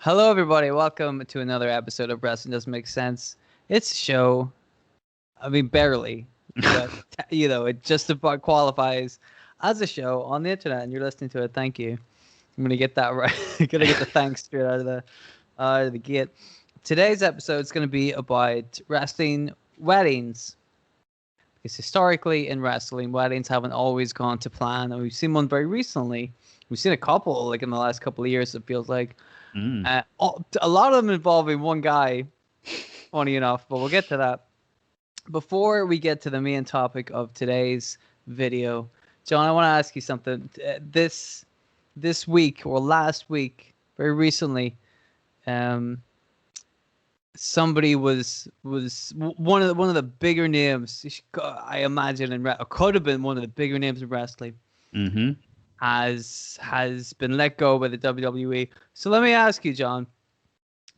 Hello, everybody. Welcome to another episode of Wrestling Doesn't Make Sense. It's a show. I mean, barely, but it just about qualifies as a show on the internet, and you're listening to it. Thank you. I'm gonna get that right. Gonna get the thanks straight out of the gate. Today's episode is gonna be about wrestling weddings. Because historically in wrestling, weddings haven't always gone to plan, and we've seen one very recently. We've seen a couple, like in the last couple of years. It feels like. A lot of them involving one guy, funny enough, but we'll get to that. Before we get to the main topic of today's video, John, I want to ask you something. This week or last week, very recently, somebody was one of the bigger names. I imagine could have been one of the bigger names in wrestling. Mm-hmm. Has been let go by the WWE. So let me ask you, John.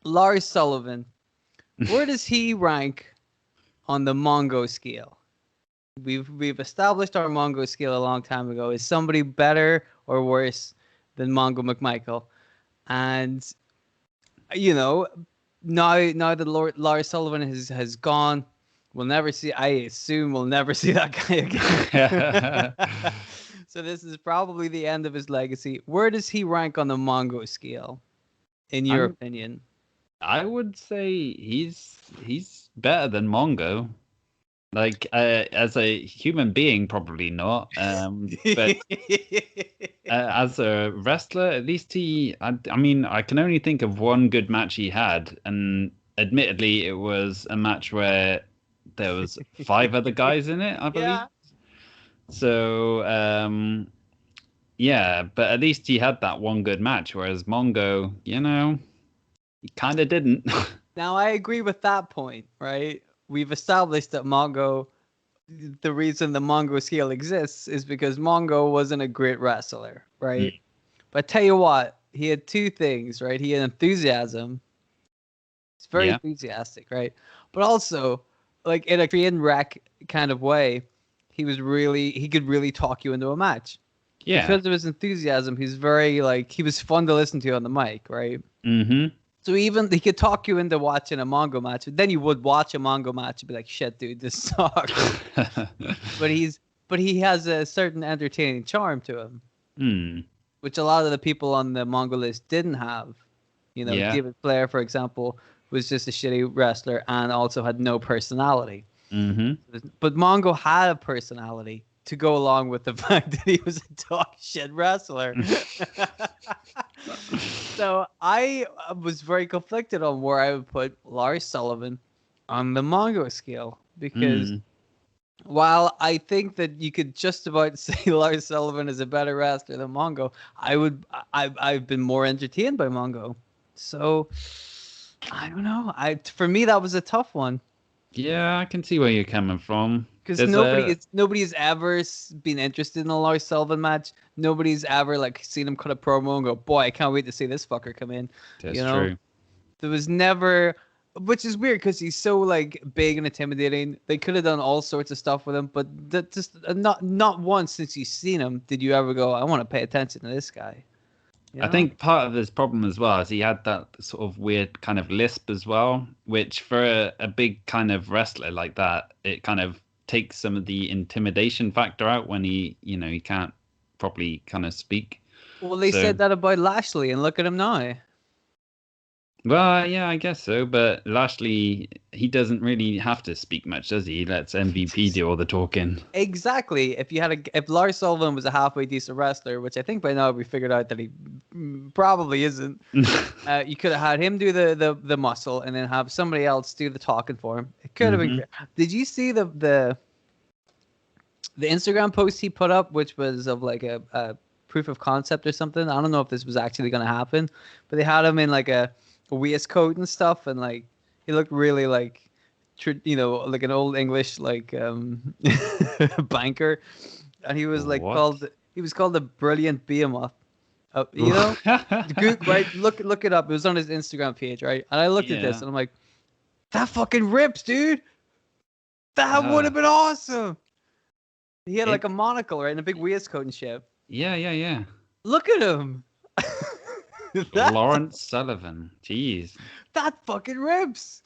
Lars Sullivan, where does he rank on the Mongo scale? We've established our Mongo scale a long time ago. Is somebody better or worse than Mongo McMichael? And now that Lars Sullivan has gone, we'll never see. I assume we'll never see that guy again. So this is probably the end of his legacy. Where does he rank on the Mongo scale, in your opinion? I would say he's better than Mongo. Like as a human being, probably not. But as a wrestler, at least I mean, I can only think of one good match he had, and admittedly, it was a match where there was 5 other guys in it, I believe. Yeah. So, yeah, but at least he had that one good match, whereas Mongo, he kind of didn't. Now, I agree with that point, right? We've established that the reason the Mongo scale exists is because Mongo wasn't a great wrestler, right? But I tell you what, he had 2 things, right? He had enthusiasm. He's very enthusiastic, right? But also, like in a train wreck kind of way, he could really talk you into a match. Yeah. Because of his enthusiasm, he was fun to listen to on the mic, right? Mm-hmm. So even he could talk you into watching a Mongo match, but then you would watch a Mongo match and be like, shit, dude, this sucks. but he has a certain entertaining charm to him. Which a lot of the people on the Mongo list didn't have. David Flair, for example, was just a shitty wrestler and also had no personality. Mm-hmm. But Mongo had a personality to go along with the fact that he was a dog shit wrestler. So I was very conflicted on where I would put Lars Sullivan on the Mongo scale, because while I think that you could just about say Lars Sullivan is a better wrestler than Mongo, I've been more entertained by Mongo. So I don't know. For me, that was a tough one. Yeah, I can see where you're coming from. Because nobody's ever been interested in a Lars Sullivan match. Nobody's ever seen him cut a promo and go, "Boy, I can't wait to see this fucker come in." That's true. There was never, which is weird because he's so big and intimidating. They could have done all sorts of stuff with him, but that just not once since you've seen him did you ever go, "I want to pay attention to this guy." I think part of his problem as well is he had that sort of weird kind of lisp as well, which for a big kind of wrestler like that, it kind of takes some of the intimidation factor out when he can't properly kind of speak. Well, they said that about Lashley, and look at him now. Well, yeah, I guess so. But Lashley, he doesn't really have to speak much, does he? He lets MVP do all the talking. Exactly. If Lars Sullivan was a halfway decent wrestler, which I think by now we figured out that he probably isn't, you could have had him do the muscle and then have somebody else do the talking for him. It could have been great. Did you see the Instagram post he put up, which was of a proof of concept or something? I don't know if this was actually going to happen, but they had him in a waistcoat and stuff, and he looked really like an old English banker, and he was called the Brilliant Behemoth. Right? Look it up. It was on his Instagram page, right? And I looked at this and I'm like, that fucking rips, dude. That would have been awesome. He had a monocle, right, and a big waistcoat and shit. Yeah. Look at him. Lawrence Sullivan. Jeez. That fucking rips.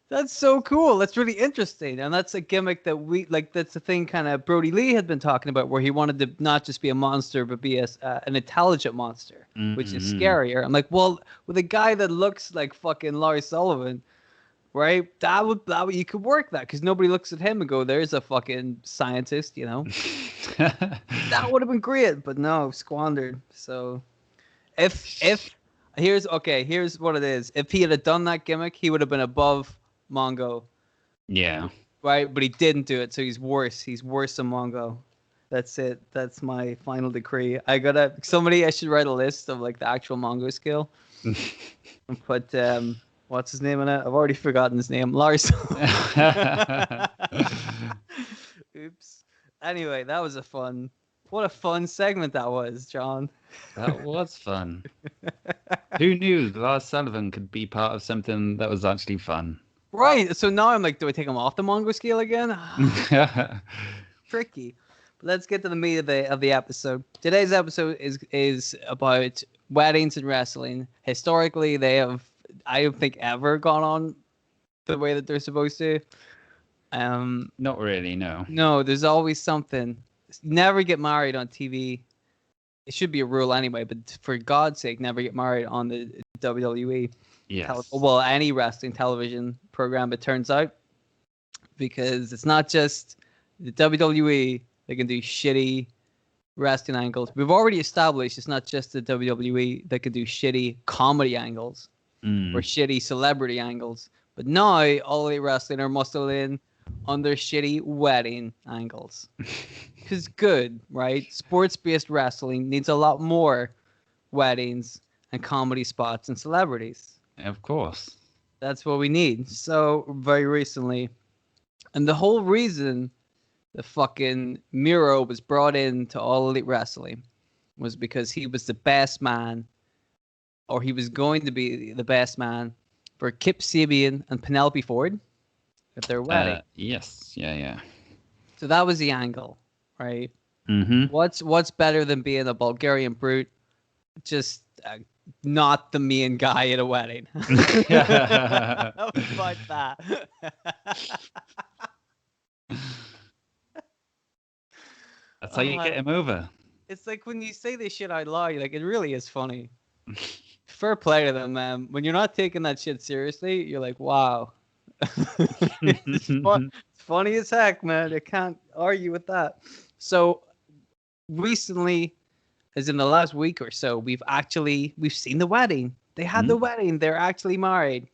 That's so cool. That's really interesting. And that's a gimmick that we like. That's the thing kind of Brody Lee had been talking about, where he wanted to not just be a monster, but be an intelligent monster, which is scarier. I'm like, well, with a guy that looks like fucking Lars Sullivan, right? That would you could work that, because nobody looks at him and go, there's a fucking scientist, you know? That would have been great, but no, squandered. So if here's what it is. If he had done that gimmick, he would have been above Mongo. Yeah. Right, but he didn't do it, so he's worse. He's worse than Mongo. That's it. That's my final decree. I should write a list of like the actual Mongo skill. And put what's his name in it? I've already forgotten his name. Lars. Oops. Anyway, that was what a fun segment that was, John. That was fun. Who knew Lars Sullivan could be part of something that was actually fun? Right. So now I'm like, do I take him off the Mongo scale again? Tricky. But let's get to the meat of the episode. Today's episode is about weddings and wrestling. Historically, they have, I don't think, ever gone on the way that they're supposed to. Not really, no. No, there's always something. Never get married on TV. It should be a rule anyway, but for God's sake, never get married on the WWE. Yes. Any wrestling television program, it turns out, because it's not just the WWE. They can do shitty wrestling angles. We've already established it's not just the WWE that can do shitty comedy angles or shitty celebrity angles. But now all the wrestling are muscled in on their shitty wedding angles. Because good, right? Sports-based wrestling needs a lot more weddings and comedy spots and celebrities. Of course. That's what we need. So very recently, and the whole reason the fucking Miro was brought into All Elite Wrestling was because he was the best man, or he was going to be the best man for Kip Sabian and Penelope Ford at their wedding. Yes. Yeah. So that was the angle, right? Mm-hmm. What's better than being a Bulgarian brute? Just not the main guy at a wedding. How about that? That's how you get him over. It's like when you say this shit out loud, like, it really is funny. Fair play to them, man. When you're not taking that shit seriously, you're like, wow. It's funny as heck, man. I can't argue with that. So recently, as in the last week or so, we've seen the wedding. They had the wedding. They're actually married.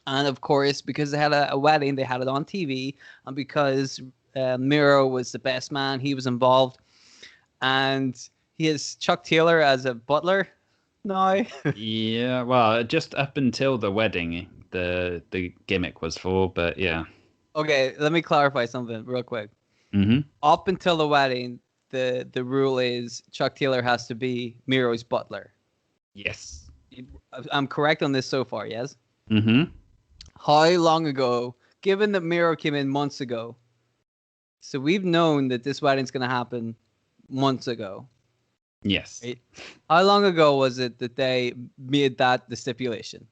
And of course, because they had a wedding, they had it on TV. And because Miro was the best man, he was involved. And he has Chuck Taylor as a butler now. Yeah, well, just up until the wedding, the gimmick was for, but yeah. Okay, let me clarify something real quick. Mm-hmm. Up until the wedding, the rule is Chuck Taylor has to be Miro's butler. Yes. I'm correct on this so far, yes? Mm-hmm. How long ago, given that Miro came in months ago, so we've known that this wedding's going to happen months ago. Yes. Right? How long ago was it that they made that the stipulation?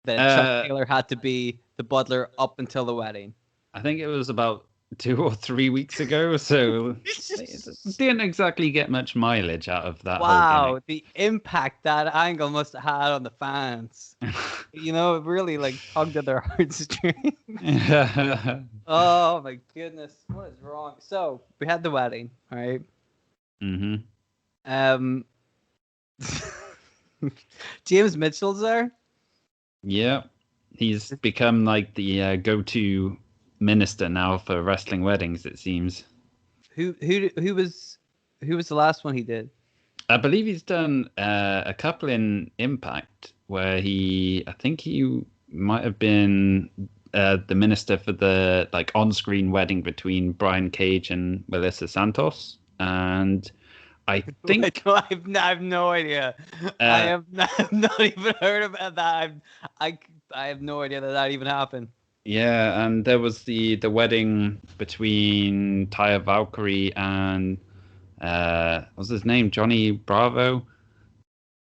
That Chuck Taylor had to be the butler up until the wedding? I think it was about 2 or 3 weeks ago, so didn't exactly get much mileage out of that. Wow, the impact that angle must have had on the fans. You know, it really like tugged at their heartstrings. Oh my goodness, what is wrong? So we had the wedding, all right? Mm-hmm. James Mitchell's there. Yeah, he's become like the go-to minister now for wrestling weddings, it seems. Who was the last one he did? I believe he's done a couple in Impact where I think he might have been the minister for the like on-screen wedding between Brian Cage and Melissa Santos, and I think I have no idea. I have not even heard about that. I have no idea that even happened. Yeah, and there was the wedding between Taya Valkyrie and what's his name, Johnny Bravo,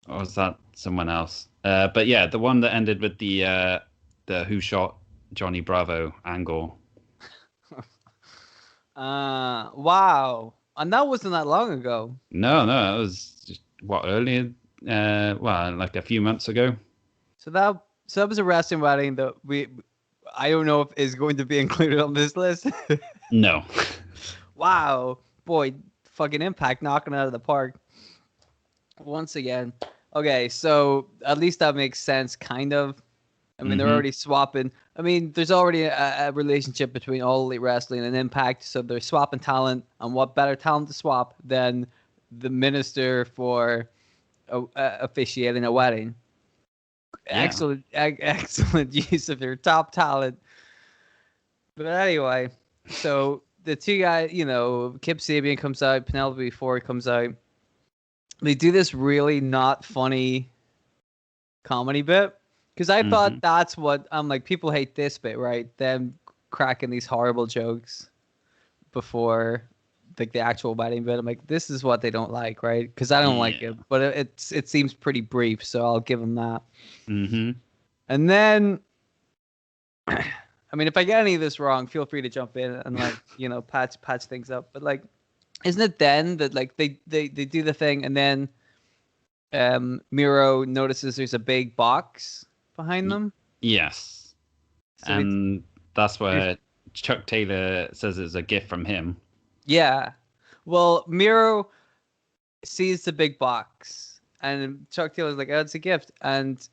or was that someone else. But yeah, the one that ended with the who shot Johnny Bravo angle. Wow. And that wasn't that long ago. No, it was just, what, earlier? Well, like a few months ago. So that was a wrestling wedding that I don't know if is going to be included on this list. No. Wow, boy, fucking Impact knocking it out of the park once again. Okay, so at least that makes sense, kind of. I mean, they're already swapping. I mean, there's already a relationship between All Elite Wrestling and Impact, so they're swapping talent. And what better talent to swap than the minister for officiating a wedding? Yeah. Excellent use of your top talent. But anyway, so the two guys, Kip Sabian comes out, Penelope Ford comes out. They do this really not funny comedy bit. Because I thought that's what I'm like. People hate this bit, right? Them cracking these horrible jokes before like the actual wedding bit. I'm like, this is what they don't like, right? Because I don't like it, but it seems pretty brief, so I'll give them that. And then, I mean, if I get any of this wrong, feel free to jump in and like patch things up. But like, isn't it then that like they do the thing and then Miro notices there's a big box behind them? Yes. So and that's where Chuck Taylor says it's a gift from him. Yeah. Well, Miro sees the big box and Chuck Taylor's like, oh, it's a gift. And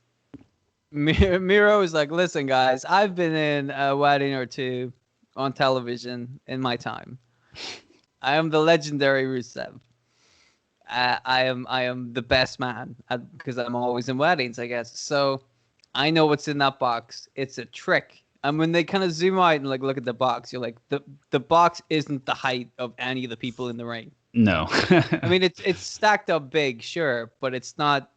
Miro is like, listen, guys, I've been in a wedding or two on television in my time. I am the legendary Rusev. I am the best man because I'm always in weddings, I guess. So I know what's in that box. It's a trick. And when they kind of zoom out and like look at the box, you're like, the box isn't the height of any of the people in the ring. No. I mean, it's stacked up big, sure, but it's not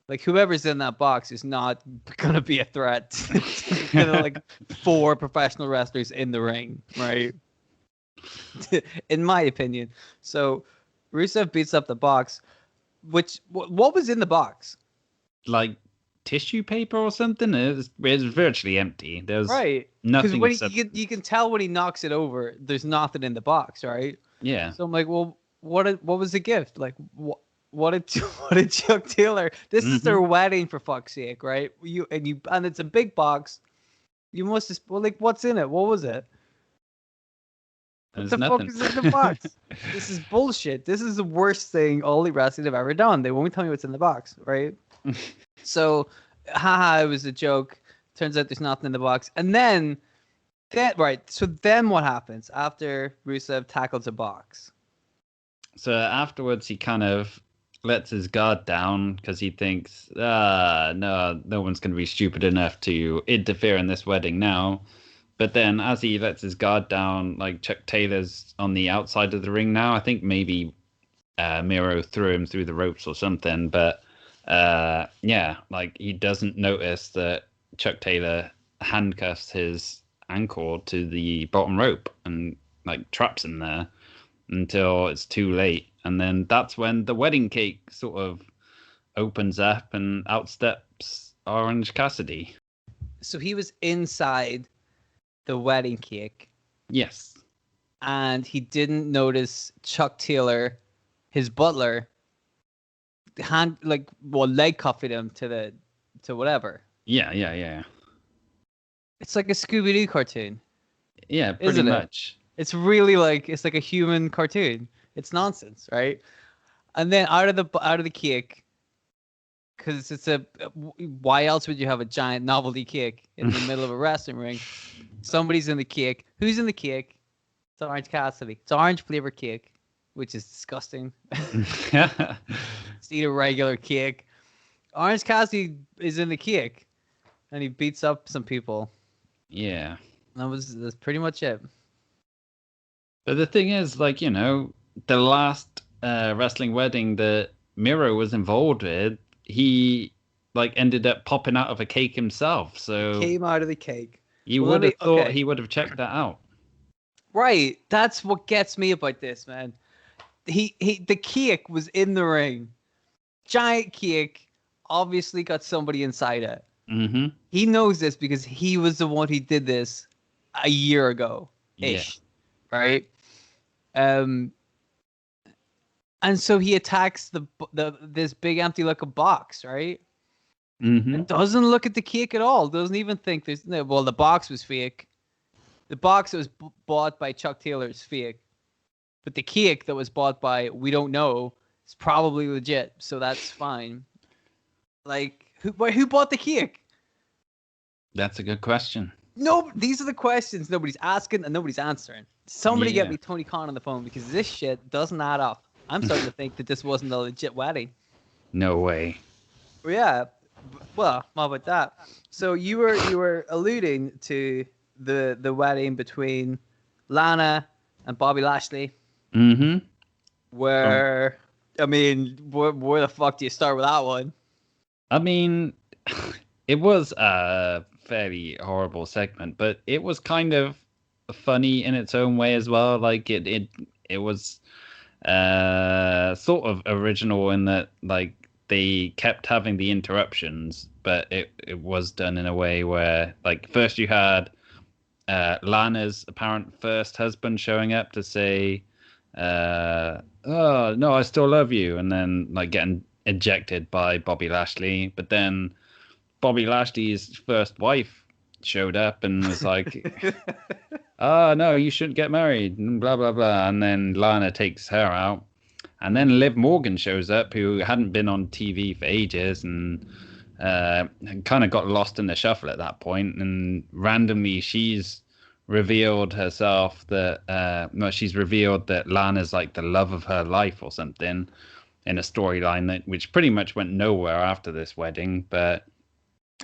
like whoever's in that box is not gonna be a threat to like 4 professional wrestlers in the ring, right? In my opinion. So Rusev beats up the box. Which what was in the box? Like tissue paper or something. It was virtually empty. There's nothing. Because you can tell when he knocks it over, there's nothing in the box, right? Yeah. So I'm like, well, what was the gift? Like, what did Chuck Taylor? This is their wedding, for fuck's sake, right? And it's a big box. You must just like, what's in it? What was it? What the fuck is in the box? This is bullshit. This is the worst thing All Elite Wrestling have ever done. They won't tell me what's in the box, right? So, haha, it was a joke. Turns out there's nothing in the box. And then so then what happens after Rusev tackles a box? So afterwards, he kind of lets his guard down because he thinks, no one's going to be stupid enough to interfere in this wedding now. But then as he lets his guard down, like Chuck Taylor's on the outside of the ring now. I think maybe Miro threw him through the ropes or something. But yeah, like he doesn't notice that Chuck Taylor handcuffs his ankle to the bottom rope and like traps him there until it's too late. And then that's when the wedding cake sort of opens up and outsteps Orange Cassidy. So he was inside the wedding cake. Yes. And he didn't notice Chuck Taylor, his butler, leg cuffing him to whatever. Yeah. It's like a Scooby-Doo cartoon. Yeah, pretty much. It's really like it's like a human cartoon. It's nonsense, right? And then out of the cake, because why else would you have a giant novelty cake in the middle of a wrestling ring? Somebody's in the cake. Who's in the cake? It's Orange Cassidy. It's orange flavor cake, which is disgusting. Just eat a regular cake. Orange Cassidy is in the cake, and he beats up some people. Yeah. That's pretty much it. But the thing is, like, the last wrestling wedding that Miro was involved with, he like ended up popping out of a cake himself. So he came out of the cake. You would have thought he would have checked that out. Right. That's what gets me about this, man. The cake was in the ring. Giant cake, obviously got somebody inside it. Mm-hmm. He knows this because he was the one who did this a year ago ish, right? And so he attacks the this big empty looking box, right? Mm-hmm. It doesn't look at the cake at all. Doesn't even think there's well, the box was fake. The box that was bought by Chuck Taylor is fake, but the cake that was bought by we don't know is probably legit, so that's fine. Like who bought the cake? That's a good question. No, these are the questions nobody's asking and nobody's answering. Somebody get me Tony Khan on the phone because this shit doesn't add up. I'm starting to think that this wasn't a legit wedding. No way. Yeah. Well, how about that? So you were alluding to the wedding between Lana and Bobby Lashley. Mm-hmm. Where, I mean, where the fuck do you start with that one? I mean, it was a fairly horrible segment, but it was kind of funny in its own way as well. Like it was sort of original in that like they kept having the interruptions, but it was done in a way where like first you had Lana's apparent first husband showing up to say, "Oh no, I still love you," and then like getting ejected by Bobby Lashley. But then Bobby Lashley's first wife showed up and was like, "Oh no, you shouldn't get married," and blah blah blah. And then Lana takes her out, and then Liv Morgan shows up, who hadn't been on TV for ages and kind of got lost in the shuffle at that point. And randomly, she's revealed herself that she's revealed that Lana's like the love of her life or something in a storyline which pretty much went nowhere after this wedding. But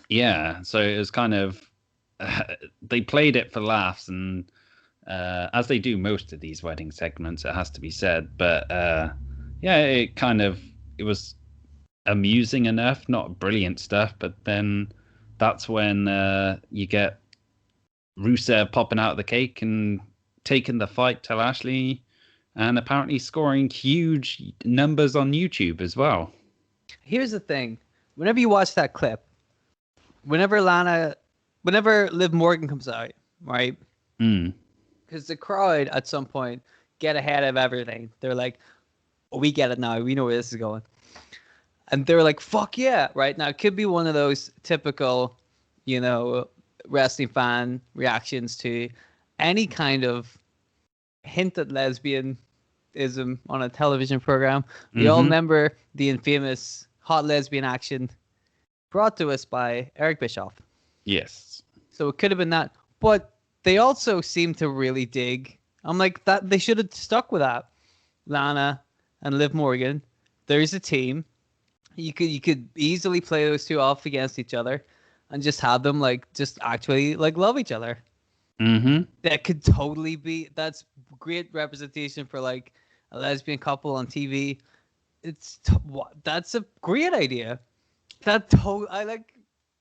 yeah, so it was kind of they played it for laughs, and as they do most of these wedding segments, it has to be said. But yeah, it was amusing enough, not brilliant stuff. But then that's when you get Rusev popping out of the cake and taking the fight to Lashley, and apparently scoring huge numbers on YouTube as well. Here's the thing: whenever you watch that clip, whenever Liv Morgan comes out, right? Because the crowd at some point get ahead of everything. They're like, oh, we get it now. We know where this is going. And they're like, fuck yeah, right? Now, it could be one of those typical, wrestling fan reactions to any kind of hint at lesbianism on a television program. We all remember the infamous hot lesbian action brought to us by Eric Bischoff. Yes. So it could have been that. But they also seem to really dig. I'm like, that they should have stuck with that. Lana and Liv Morgan. There's a team. You could easily play those two off against each other and just have them like just actually like love each other. That could totally be, that's great representation for like a lesbian couple on TV. That's a great idea. I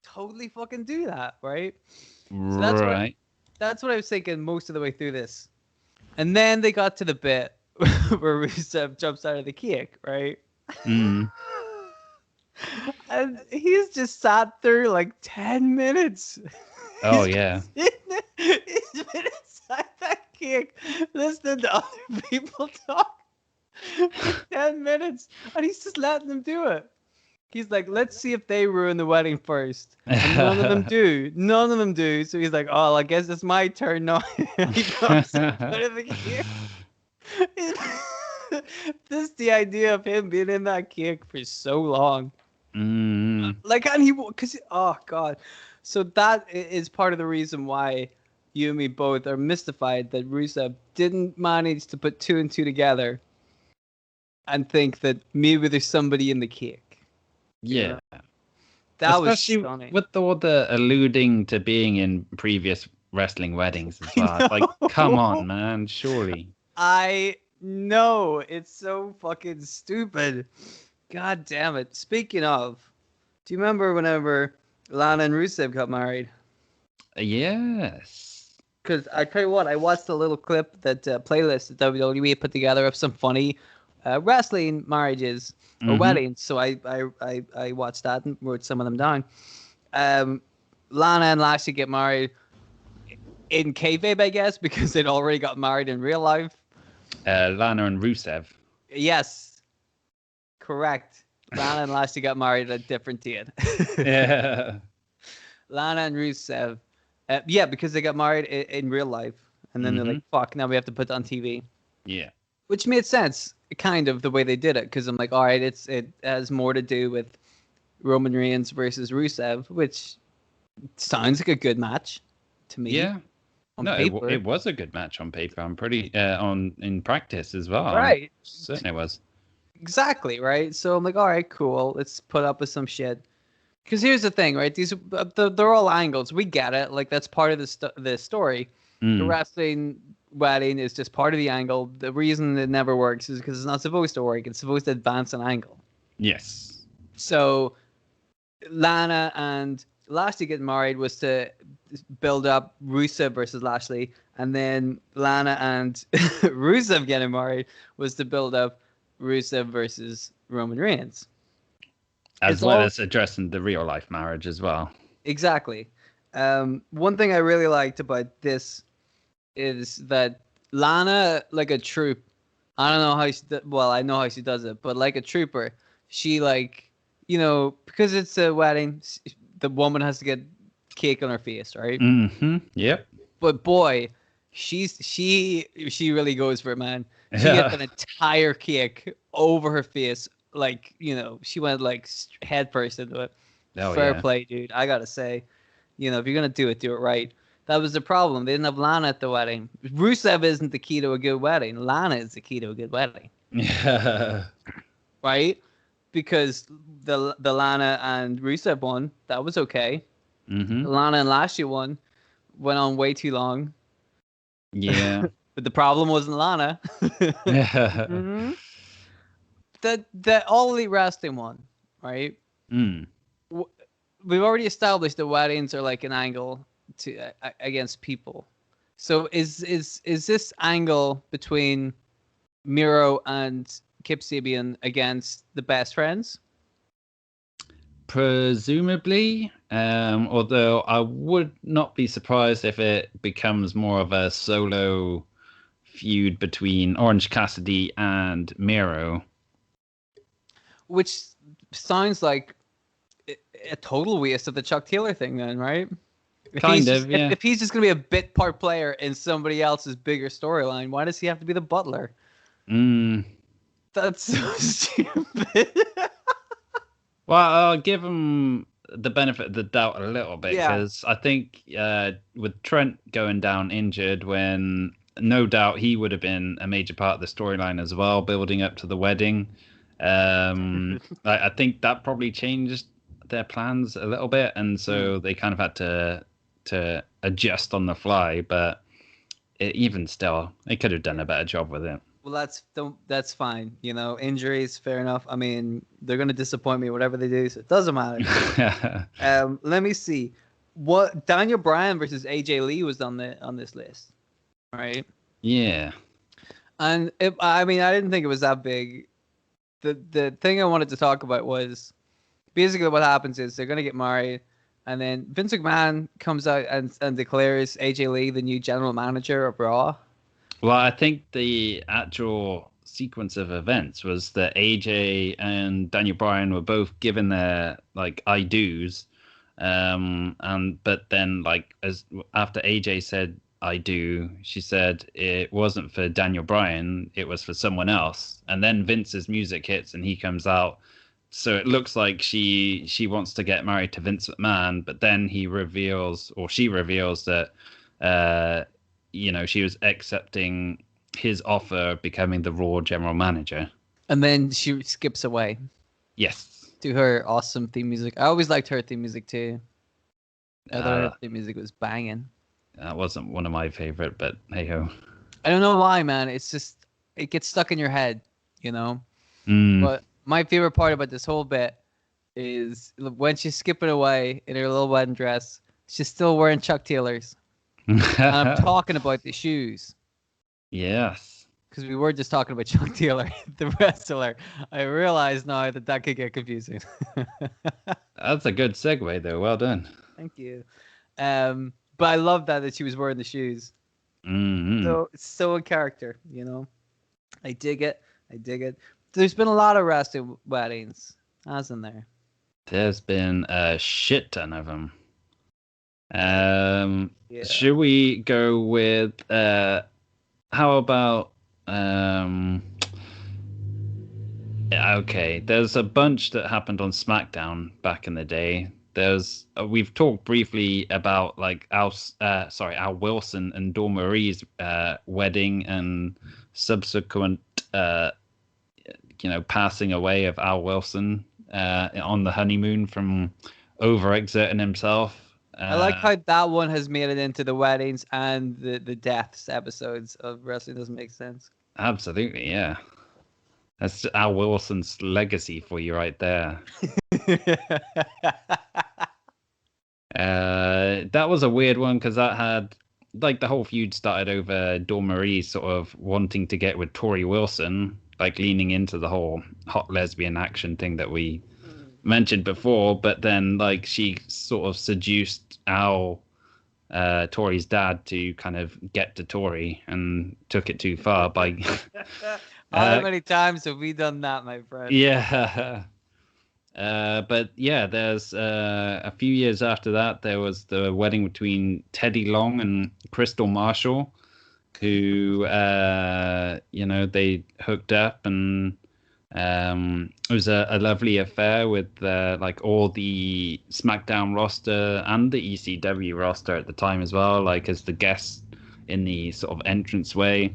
totally fucking do that, right? So that's what I was thinking most of the way through this. And then they got to the bit where Rusev jumps out of the cake, right? And he's just sat there like 10 minutes. Oh, yeah. He's been inside that cake listening to other people talk for 10 minutes. And he's just letting them do it. He's like, let's see if they ruin the wedding first. And none of them do. None of them do. So he's like, oh, I guess it's my turn now. He comes out of the cake. This the idea of him being in that cake for so long. Like, and oh god. So that is part of the reason why you and me both are mystified that Rusev didn't manage to put two and two together and think that maybe there's somebody in the cake. Yeah. That Especially was stunning. with all the alluding to being in previous wrestling weddings as well. Like, come on, man, surely. I know, it's so fucking stupid. God damn it. Speaking of, do you remember whenever Lana and Rusev got married? Yes. Because I tell you what, I watched a little clip that playlist that WWE put together of some funny wrestling marriages or weddings. So I watched that and wrote some of them down. Lana and Lashley get married in kayfabe, I guess, because they'd already got married in real life. Lana and Rusev. Yes, correct. Lana and Lashley got married at a different date. Yeah. Lana and Rusev, yeah, because they got married in real life, and then they're like, "Fuck, now we have to put it on TV." Yeah. Which made sense, kind of the way they did it, because I'm like, all right, it has more to do with Roman Reigns versus Rusev, which sounds like a good match to me. Yeah. On No, paper. it was a good match on paper. I'm pretty in practice as well. Right. Certainly was. Exactly, right? So I'm like, all right, cool. Let's put up with some shit. Because here's the thing, right? These they're all angles. We get it. Like that's part of the story. The wrestling wedding is just part of the angle. The reason it never works is because it's not supposed to work. It's supposed to advance an angle. Yes. So Lana and Lashley getting married was to build up Rusev versus Lashley, and then Lana and Rusev getting married was to build up Rusev versus Roman Reigns. As well as addressing the real life marriage as well. Exactly. One thing I really liked about this is that Lana, like a troop, I don't know how she I know how she does it, but like a trooper, she because it's a wedding, the woman has to get cake on her face, right? Yep. But boy, she really goes for it, man. She gets an entire cake over her face, like she went like head first into it. Fair play, dude. I gotta say, if you're gonna do it right. That was the problem. They didn't have Lana at the wedding. Rusev isn't the key to a good wedding. Lana is the key to a good wedding. Yeah. Right? Because the Lana and Rusev one, that was okay. The Lana and Lashley one went on way too long. Yeah. But the problem wasn't Lana. The All Elite Wrestling one, right? We've already established that weddings are like an angle to against people. So is this angle between Miro and Kip Sabian against the Best Friends? Presumably, although I would not be surprised if it becomes more of a solo feud between Orange Cassidy and Miro. Which sounds like a total waste of the Chuck Taylor thing then, right? If he's just going to be a bit part player in somebody else's bigger storyline, why does he have to be the butler? That's so stupid. Well, I'll give him the benefit of the doubt a little bit, because I think with Trent going down injured, when no doubt he would have been a major part of the storyline as well, building up to the wedding. I think that probably changed their plans a little bit, and so they kind of had to adjust on the fly. But even still, they could have done a better job with it. Well, that's fine. Injuries, fair enough. I mean, they're gonna disappoint me whatever they do, so it doesn't matter. Let me see. What Daniel Bryan versus AJ Lee was on this list, right? Yeah. And I didn't think it was that big. The thing I wanted to talk about was basically what happens is they're gonna get married, and then Vince McMahon comes out and declares AJ Lee the new general manager of Raw. Well, I think the actual sequence of events was that AJ and Daniel Bryan were both given their I do's, but then after AJ said I do, she said it wasn't for Daniel Bryan, it was for someone else. And then Vince's music hits and he comes out. So it looks like she wants to get married to Vince McMahon, but then she reveals that she was accepting his offer of becoming the Raw general manager. And then she skips away. Yes. To her awesome theme music. I always liked her theme music too. I thought her theme music was banging. That wasn't one of my favorite, but hey ho. I don't know why, man. It's just it gets stuck in your head, But my favorite part about this whole bit is when she's skipping away in her little wedding dress, she's still wearing Chuck Taylor's. And I'm talking about the shoes. Yes. because we were just talking about Chuck Taylor, the wrestler. I realize now that could get confusing. That's a good segue, though. Well done. Thank you. But I love that she was wearing the shoes. Mm-hmm. So it's so in character, you know. I dig it. There's been a lot of wrestling weddings, hasn't there? There's been a shit ton of them. Yeah. Should we go with how about yeah, okay, there's a bunch that happened on SmackDown back in the day. We've talked briefly about like Al Wilson and Dawn Marie's wedding and subsequent passing away of Al Wilson on the honeymoon from overexerting himself. I like how that one has made it into the weddings and the deaths episodes of Wrestling Doesn't Make Sense. Absolutely, yeah. That's Al Wilson's legacy for you right there. That was a weird one because that had like the whole feud started over Dawn Marie sort of wanting to get with Tori Wilson, like leaning into the whole hot lesbian action thing that we mentioned before, but then like she sort of seduced Al, Tori's dad, to kind of get to Tori and took it too far by how many times have we done that, my friend? Yeah. But yeah, there's a few years after that, there was the wedding between Teddy Long and Crystal Marshall, who, they hooked up, and it was a lovely affair with like all the SmackDown roster and the ECW roster at the time as well, like as the guests in the sort of entranceway.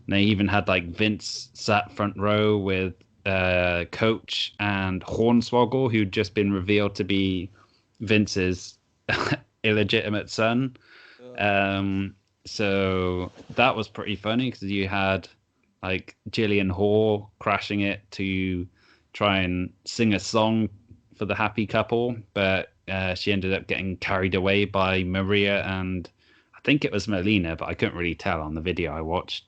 And they even had like Vince sat front row with Coach and Hornswoggle, who'd just been revealed to be Vince's illegitimate son. So that was pretty funny because you had like Jillian Hall crashing it to try and sing a song for the happy couple, but she ended up getting carried away by Maria and I think it was Melina, but I couldn't really tell on the video I watched.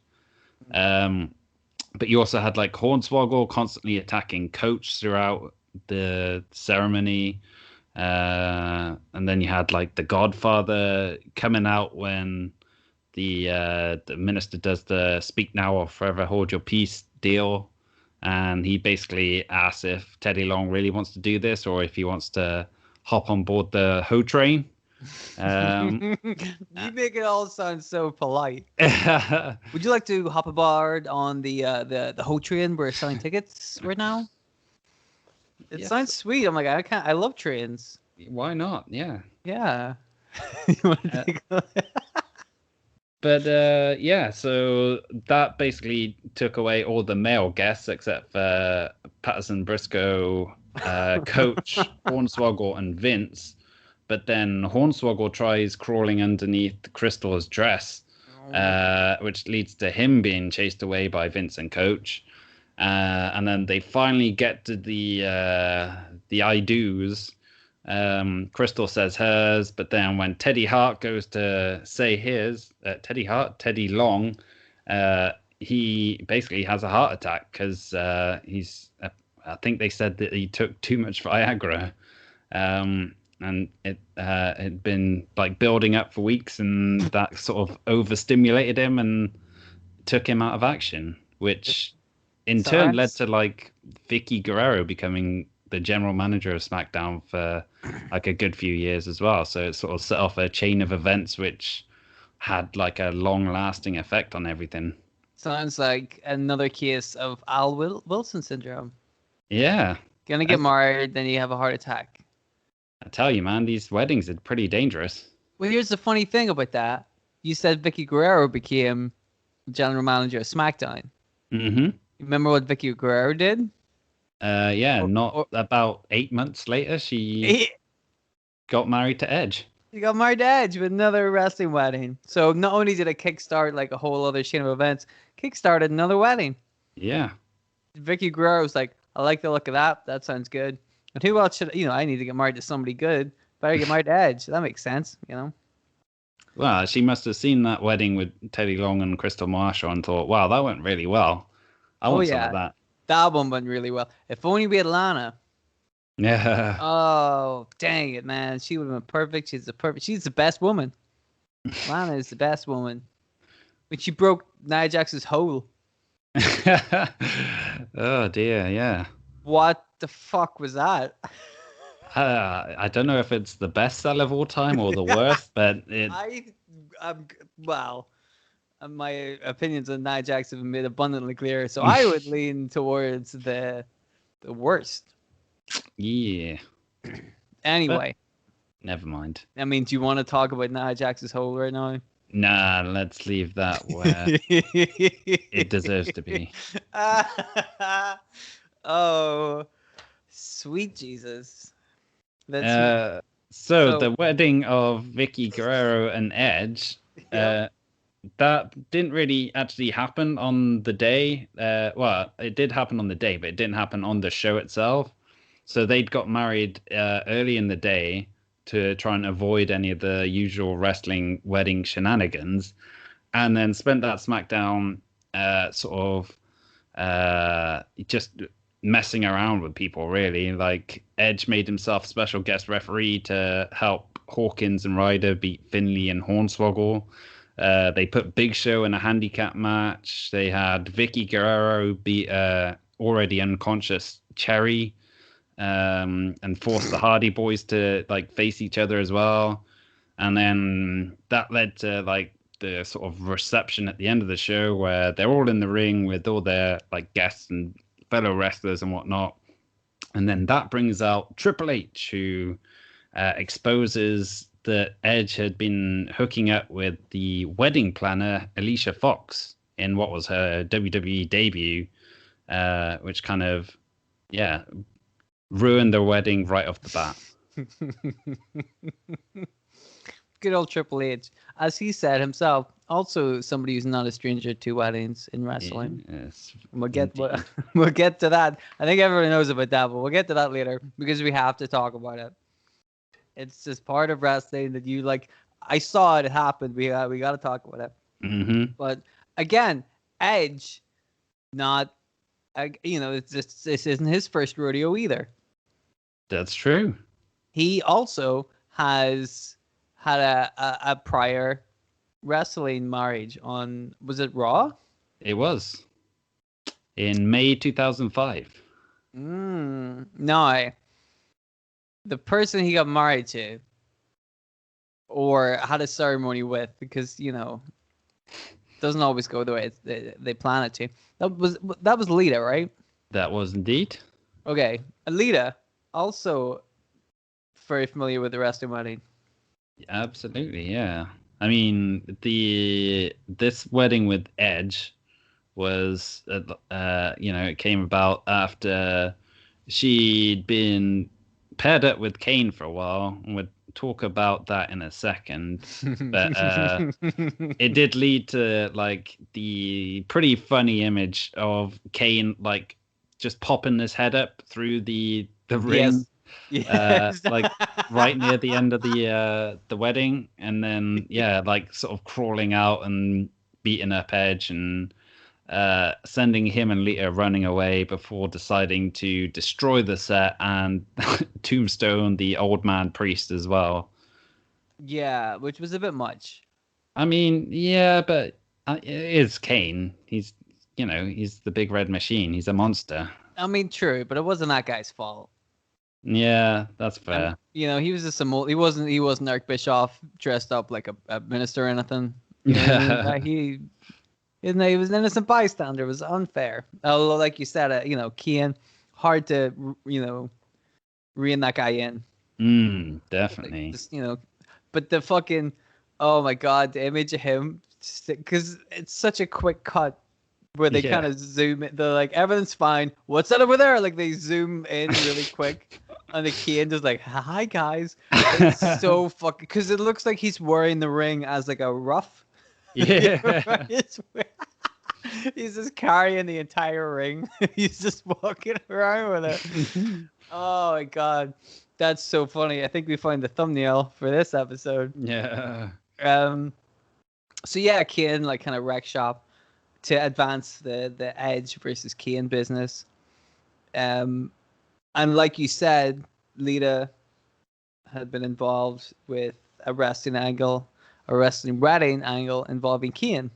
But you also had like Hornswoggle constantly attacking Coach throughout the ceremony. And then you had like the Godfather coming out when the minister does the speak now or forever hold your peace deal. And he basically asks if Teddy Long really wants to do this or if he wants to hop on board the Ho train. You make it all sound so polite. Would you like to hop aboard on the Ho train? We're selling tickets right now. It sounds sweet. I'm like, I love trains. Why not? Yeah. Yeah. You want to take a But yeah, so that basically took away all the male guests except for Patterson, Briscoe, Coach, Hornswoggle, and Vince. But then Hornswoggle tries crawling underneath Crystal's dress, which leads to him being chased away by Vince and Coach. And then they finally get to the I do's. Crystal says hers, but then when Teddy Hart goes to say his, Teddy Long, he basically has a heart attack because I think they said that he took too much Viagra. And it had been like building up for weeks, and that sort of overstimulated him and took him out of action, which in turn led to like Vicky Guerrero becoming the general manager of SmackDown for like a good few years as well. So it sort of set off a chain of events which had like a long-lasting effect on everything. Sounds like another case of Al Wilson syndrome. Yeah. Gonna get married, then you have a heart attack. I tell you, man, these weddings are pretty dangerous. Well, here's the funny thing about that. You said Vicky Guerrero became general manager of SmackDown. Mm-hmm. Remember what Vicky Guerrero did? About 8 months later, she got married to Edge. She got married to Edge with another wrestling wedding. So not only did it kickstart like a whole other chain of events, kickstarted another wedding. Yeah. Vicky Guerrero was like, I like the look of that. That sounds good. And who else should, I need to get married to somebody good. Better get married to Edge. That makes sense, Well, she must have seen that wedding with Teddy Long and Crystal Marshall and thought, wow, that went really well. I Oh want some of yeah, that. that one went really well. If only we had Lana. Yeah. Oh, dang it, man. She would have been perfect. She's the best woman. Lana is the best woman. When she broke Nia Jax's hole. Oh dear, yeah. What the fuck was that? I don't know if it's the best sell of all time or the worst, but I'm well. My opinions on Nia Jax have been made abundantly clear, so I would lean towards the worst. Yeah. Anyway, Never mind. I mean, do you want to talk about Nia Jax's hole right now? Nah, let's leave that where it deserves to be. Oh, sweet Jesus. So the wedding of Vicky Guerrero and Edge, that didn't really actually happen on the day. Well, it did happen on the day, but it didn't happen on the show itself. So they'd got married early in the day to try and avoid any of the usual wrestling wedding shenanigans, and then spent that SmackDown just messing around with people, really. Like, Edge made himself special guest referee to help Hawkins and Ryder beat Finlay and Hornswoggle. They put Big Show in a handicap match. They had Vicky Guerrero beat already unconscious Cherry, and forced the Hardy Boys to like face each other as well. And then that led to like the sort of reception at the end of the show where they're all in the ring with all their like guests and fellow wrestlers and whatnot. And then that brings out Triple H, who exposes that Edge had been hooking up with the wedding planner Alicia Fox in what was her WWE debut, which kind of, ruined their wedding right off the bat. Good old Triple H. As he said himself, also somebody who's not a stranger to weddings in wrestling. Yes, we'll get to that. I think everyone knows about that, but we'll get to that later because we have to talk about it. It's just part of wrestling that you like. I saw it happen. We got to talk about it. Mm-hmm. But again, Edge, not, this isn't his first rodeo either. That's true. He also has had a prior wrestling marriage on, was it Raw? It was in May 2005. No, the person he got married to or had a ceremony with, because doesn't always go the way they plan it to. That was Lita, right? That was indeed. Okay, Lita also very familiar with the wrestling wedding. Absolutely, yeah. I mean, this wedding with Edge was, it came about after she'd been paired up with Kane for a while, and we'll talk about that in a second. But it did lead to like the pretty funny image of Kane like just popping his head up through the ring. Yes. Like right near the end of the wedding, and then like sort of crawling out and beating up Edge and sending him and Lita running away before deciding to destroy the set and tombstone the old man priest as well. Yeah, which was a bit much. I mean, yeah, but it is Kane. He's he's the big red machine. He's a monster. I mean, true, but it wasn't that guy's fault. Yeah, that's fair. He was just he wasn't Eric Bischoff dressed up like a minister or anything. He was an innocent bystander. It was unfair. Although, like you said, Kane, hard to rein that guy in. Definitely. Just, but the fucking, oh my god, the image of him, because it's such a quick cut. Where they kind of zoom in, they're like, everything's fine. What's that over there? Like they zoom in really quick, and the Kane just like, hi guys. It's so fucking, because it looks like he's wearing the ring as like a ruff. Yeah. He's just carrying the entire ring. He's just walking around with it. Oh my god, that's so funny. I think we find the thumbnail for this episode. Yeah. So yeah, Kane like kind of wreck shop to advance the Edge versus Kane business. And like you said, Lita had been involved with a wrestling wedding angle involving Kane.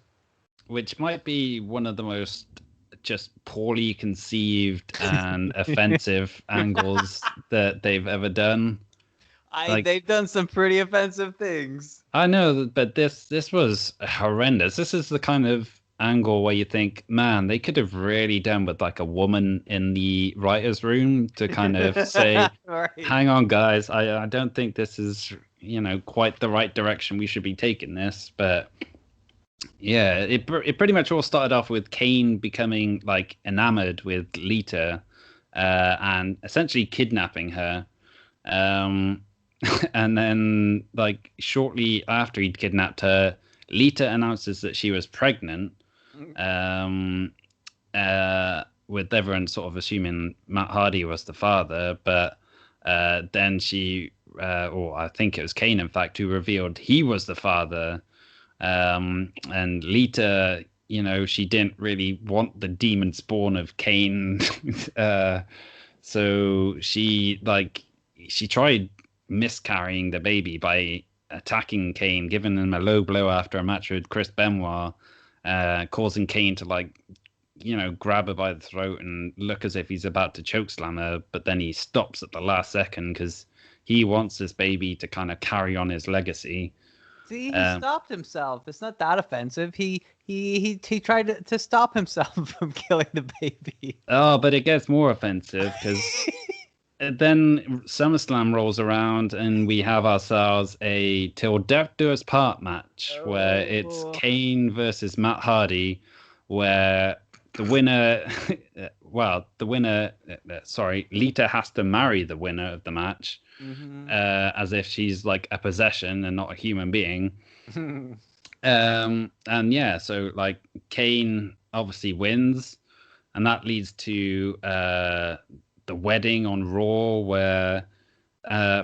Which might be one of the most just poorly conceived and offensive angles that they've ever done. They've done some pretty offensive things. I know, but this was horrendous. This is the kind of angle where you think, man, they could have really done with like a woman in the writer's room to kind of say, right. Hang on, guys, I don't think this is, quite the right direction we should be taking this. But yeah, it pretty much all started off with Kane becoming like enamored with Lita and essentially kidnapping her. And then, like, shortly after he'd kidnapped her, Lita announces that she was pregnant, with everyone sort of assuming Matt Hardy was the father. But then she, or I think it was Kane, in fact, who revealed he was the father. And Lita, she didn't really want the demon spawn of Kane. So she tried miscarrying the baby by attacking Kane, giving him a low blow after a match with Chris Benoit, causing Kane to grab her by the throat and look as if he's about to chokeslam her, but then he stops at the last second because he wants this baby to kind of carry on his legacy. See, he stopped himself. It's not that offensive. He tried to stop himself from killing the baby. Oh, but it gets more offensive because then SummerSlam rolls around and we have ourselves a Till Death Do Us Part match where it's Kane versus Matt Hardy, where the winner, Lita has to marry the winner of the match, as if she's like a possession and not a human being. And yeah, so like Kane obviously wins, and that leads to the wedding on Raw, where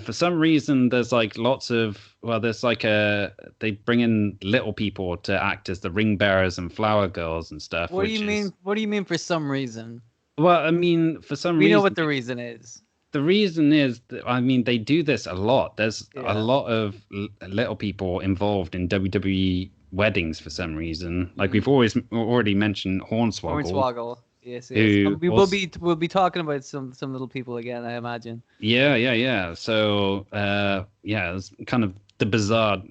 for some reason there's like they bring in little people to act as the ring bearers and flower girls and stuff. What do you mean? What do you mean for some reason? Well, I mean, for some reason. We know what the reason is. The reason is that, I mean, they do this a lot. There's a lot of little people involved in WWE weddings for some reason. Like we've already mentioned Hornswoggle. Hornswoggle. Yes. We'll be talking about some little people again, I imagine. Yeah. So it's kind of the bizarre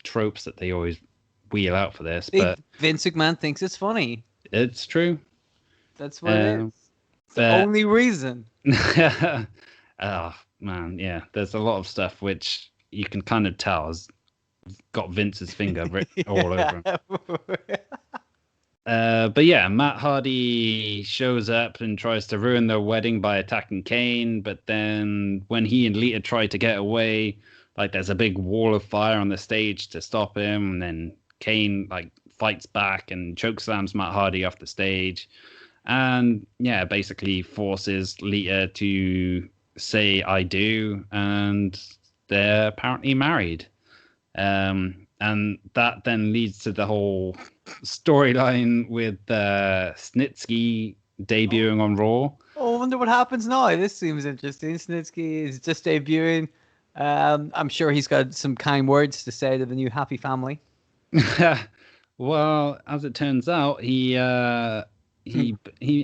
tropes that they always wheel out for this. But Vince McMahon thinks it's funny. It's true. That's what it is. It's the only reason. Oh man, yeah. There's a lot of stuff which you can kind of tell has got Vince's finger all over him. But yeah, Matt Hardy shows up and tries to ruin their wedding by attacking Kane. But then when he and Lita try to get away, like there's a big wall of fire on the stage to stop him. And then Kane like fights back and chokeslams Matt Hardy off the stage. And yeah, basically forces Lita to say I do. And they're apparently married. And that then leads to the whole storyline with Snitsky debuting on Raw. Oh, I wonder what happens now. This seems interesting. Snitsky is just debuting. I'm sure he's got some kind words to say to the new happy family. Well, as it turns out, he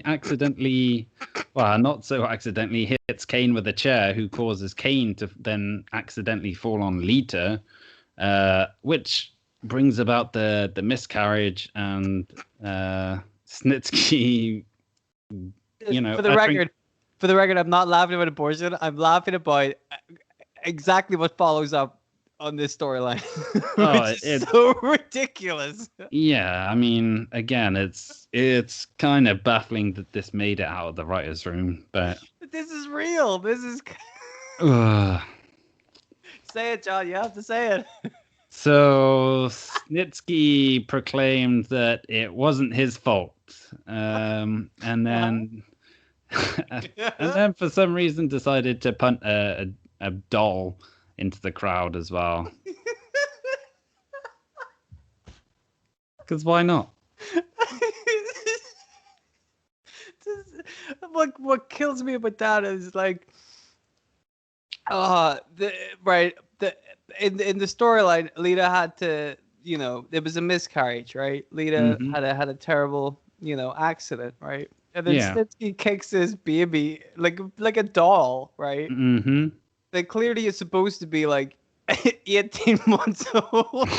accidentally, well, not so accidentally, hits Kane with a chair, who causes Kane to then accidentally fall on Lita, which brings about the miscarriage, and Snitsky, For the record, I'm not laughing about abortion. I'm laughing about exactly what follows up on this storyline. It's so ridiculous. Yeah, I mean, again, it's kind of baffling that this made it out of the writer's room, but this is real. This is. Say it, John. You have to say it. So Snitsky proclaimed that it wasn't his fault, and then for some reason decided to punt a doll into the crowd as well. Because why not? What kills me about that is like, in the storyline, Lita had to, it was a miscarriage, right? Lita Mhm. had a terrible, accident, right? And then Yeah. Snitsky kicks his baby like a doll, right? Mm-hmm. That clearly is supposed to be like 18 months old,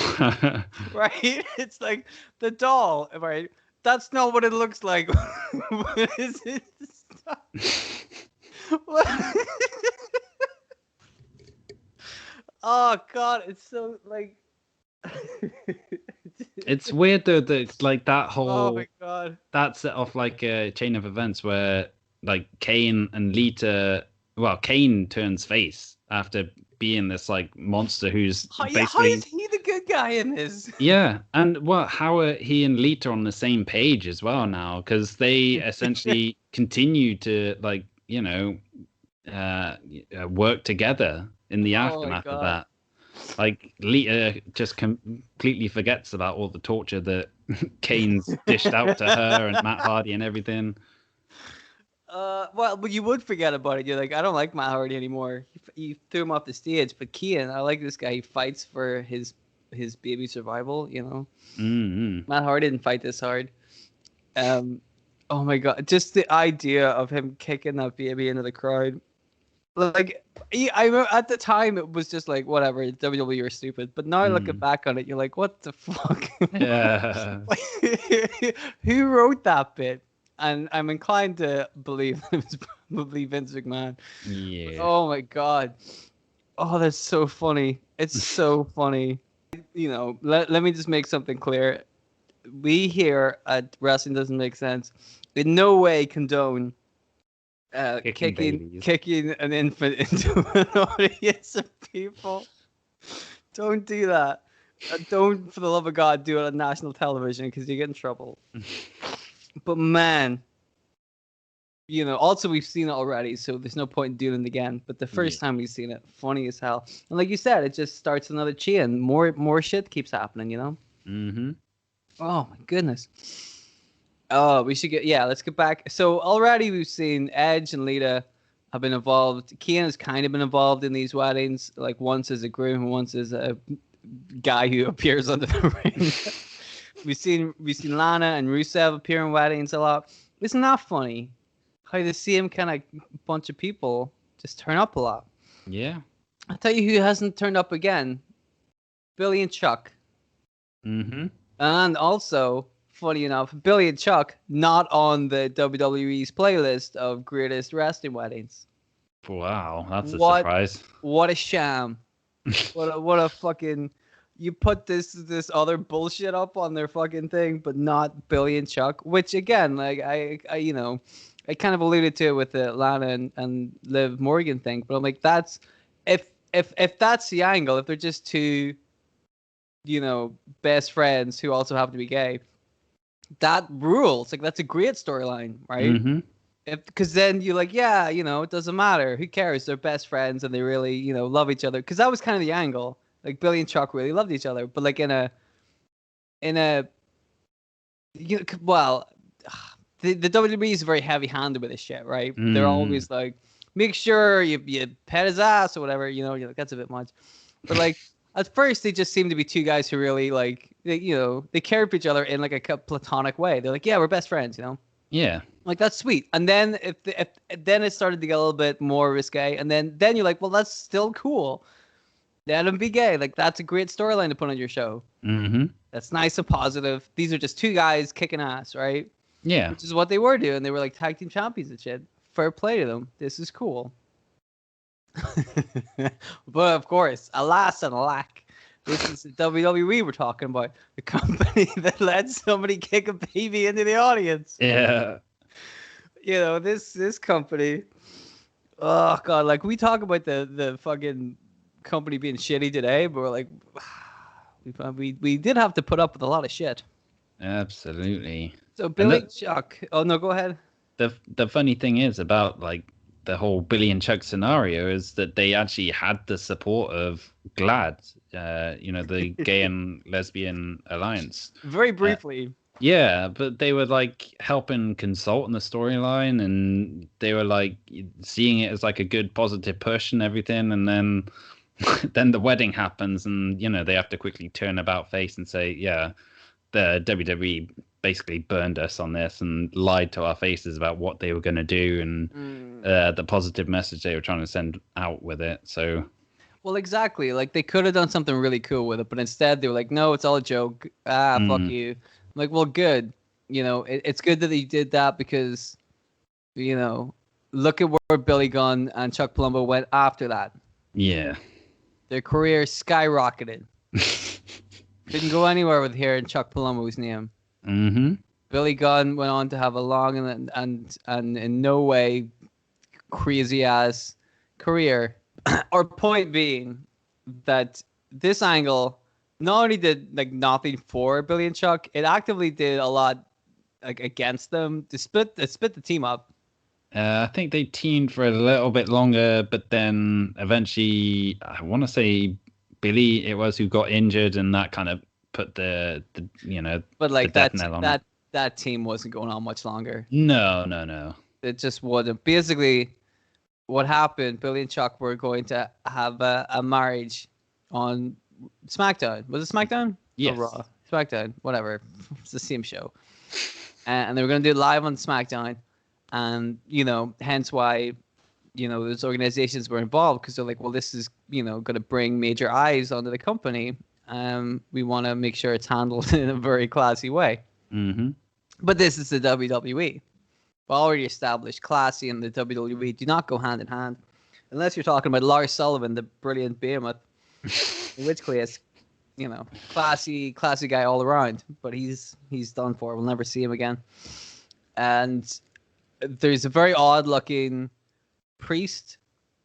right? It's like the doll, right? That's not what it looks like. What is it? What? Oh God, it's so like. It's weird though that like that Oh whole my God. that set off like a chain of events where like Kane and Lita, well, Kane turns face after being this like monster who's How is basically he the good guy in this? yeah, and well, how are he and Lita on the same page as well now? Because they essentially continue to like work together in the Oh my aftermath of God. that. Like Lita just completely forgets about all the torture that Kane's dished out to her and Matt Hardy and everything. Well, but you would forget about it. You're like, I don't like Matt Hardy anymore. You threw him off the stage, but Kian, I like this guy. He fights for his baby survival. Mm-hmm. Matt Hardy didn't fight this hard. Oh my God, just the idea of him kicking that baby into the crowd. Like, at the time it was just like whatever, WWE are stupid. But now looking back on it, you're like, what the fuck? Yeah. Who wrote that bit? And I'm inclined to believe it was probably Vince McMahon. Yeah. Oh my God. Oh, that's so funny. It's so funny. Let me just make something clear. We here at Wrestling Doesn't Make Sense in no way condone kicking an infant into an audience of people. Don't do that. Don't, for the love of God, do it on national television because you get in trouble. But man, also we've seen it already, so there's no point in doing it again. But the first time we've seen it, funny as hell. And like you said, it just starts another chain. More shit keeps happening, Mm-hmm. Oh my goodness. Oh, let's get back. So already we've seen Edge and Lita have been involved. Kian has kind of been involved in these weddings, like once as a groom and once as a guy who appears under the ring. we've seen Lana and Rusev appear in weddings a lot. Isn't that funny? How the same kind of bunch of people just turn up a lot. Yeah. I'll tell you who hasn't turned up again. Billy and Chuck. Mm-hmm. And also, funny enough, Billy and Chuck not on the WWE's playlist of greatest wrestling weddings. Wow, that's a surprise. What a sham! what a fucking. You put this other bullshit up on their fucking thing, but not Billy and Chuck. Which again, like I kind of alluded to it with the Lana and Liv Morgan thing, but I'm like, that's if that's the angle, if they're just two, best friends who also happen to be gay, that rules. Like that's a great storyline, right? Mm-hmm. Because then you're like, yeah, it doesn't matter. Who cares? They're best friends and they really, love each other. Because that was kind of the angle. Like Billy and Chuck really loved each other, but like in a, well, the WWE is very heavy-handed with this shit, right? They're always like, make sure you pet his ass or whatever. You're like, that's a bit much. But like at first, they just seem to be two guys who really like, they care for each other in like a platonic way. They're like, yeah, we're best friends, Yeah. Like that's sweet. And then if then it started to get a little bit more risque, and then you're like, well, that's still cool. Let him be gay. Like that's a great storyline to put on your show. Mm-hmm. That's nice and positive. These are just two guys kicking ass, right? Yeah. Which is what they were doing. They were like tag team champions and shit. Fair play to them. This is cool. But of course, alas and alack, this is the WWE we're talking about. The company that let somebody kick a baby into the audience. Yeah. This company. Oh God, like we talk about the fucking company being shitty today, but we're like, we did have to put up with a lot of shit. Absolutely. So Billy Chuck. Oh no, go ahead. The funny thing is about like the whole Billy and Chuck scenario is that they actually had the support of GLAAD, the Gay and Lesbian Alliance. Very briefly. Yeah, but they were like helping consult on the storyline, and they were like seeing it as like a good positive push and everything, and then then the wedding happens, and they have to quickly turn about face and say, yeah, the WWE basically burned us on this and lied to our faces about what they were going to do and the positive message they were trying to send out with it. So, well, exactly. Like they could have done something really cool with it, but instead they were like, "No, it's all a joke. Fuck you." I'm like, well, good. It's good that he did that because, look at where Billy Gunn and Chuck Palumbo went after that. Yeah. Their careers skyrocketed. Didn't go anywhere with hearing Chuck Palumbo's name. Mm-hmm. Billy Gunn went on to have a long and in no way crazy ass career. Our point being that this angle not only did like nothing for Billy and Chuck, it actively did a lot like against them. To split the team up. I think they teamed for a little bit longer, but then eventually, I want to say Billy it was who got injured, and that kind of put the But like the death knell on it. that team wasn't going on much longer. No. It just wasn't. Basically, what happened? Billy and Chuck were going to have a marriage on SmackDown. Was it SmackDown? Yes. Or Raw? SmackDown. Whatever. It's the same show. And they were going to do it live on SmackDown. And, hence why, those organizations were involved because they're like, well, this is, going to bring major eyes onto the company. We want to make sure it's handled in a very classy way. Mm-hmm. But this is the WWE. We already established classy and the WWE do not go hand in hand. Unless you're talking about Lars Sullivan, the brilliant behemoth. In which case, classy guy all around. But he's done for. We'll never see him again. And there's a very odd looking priest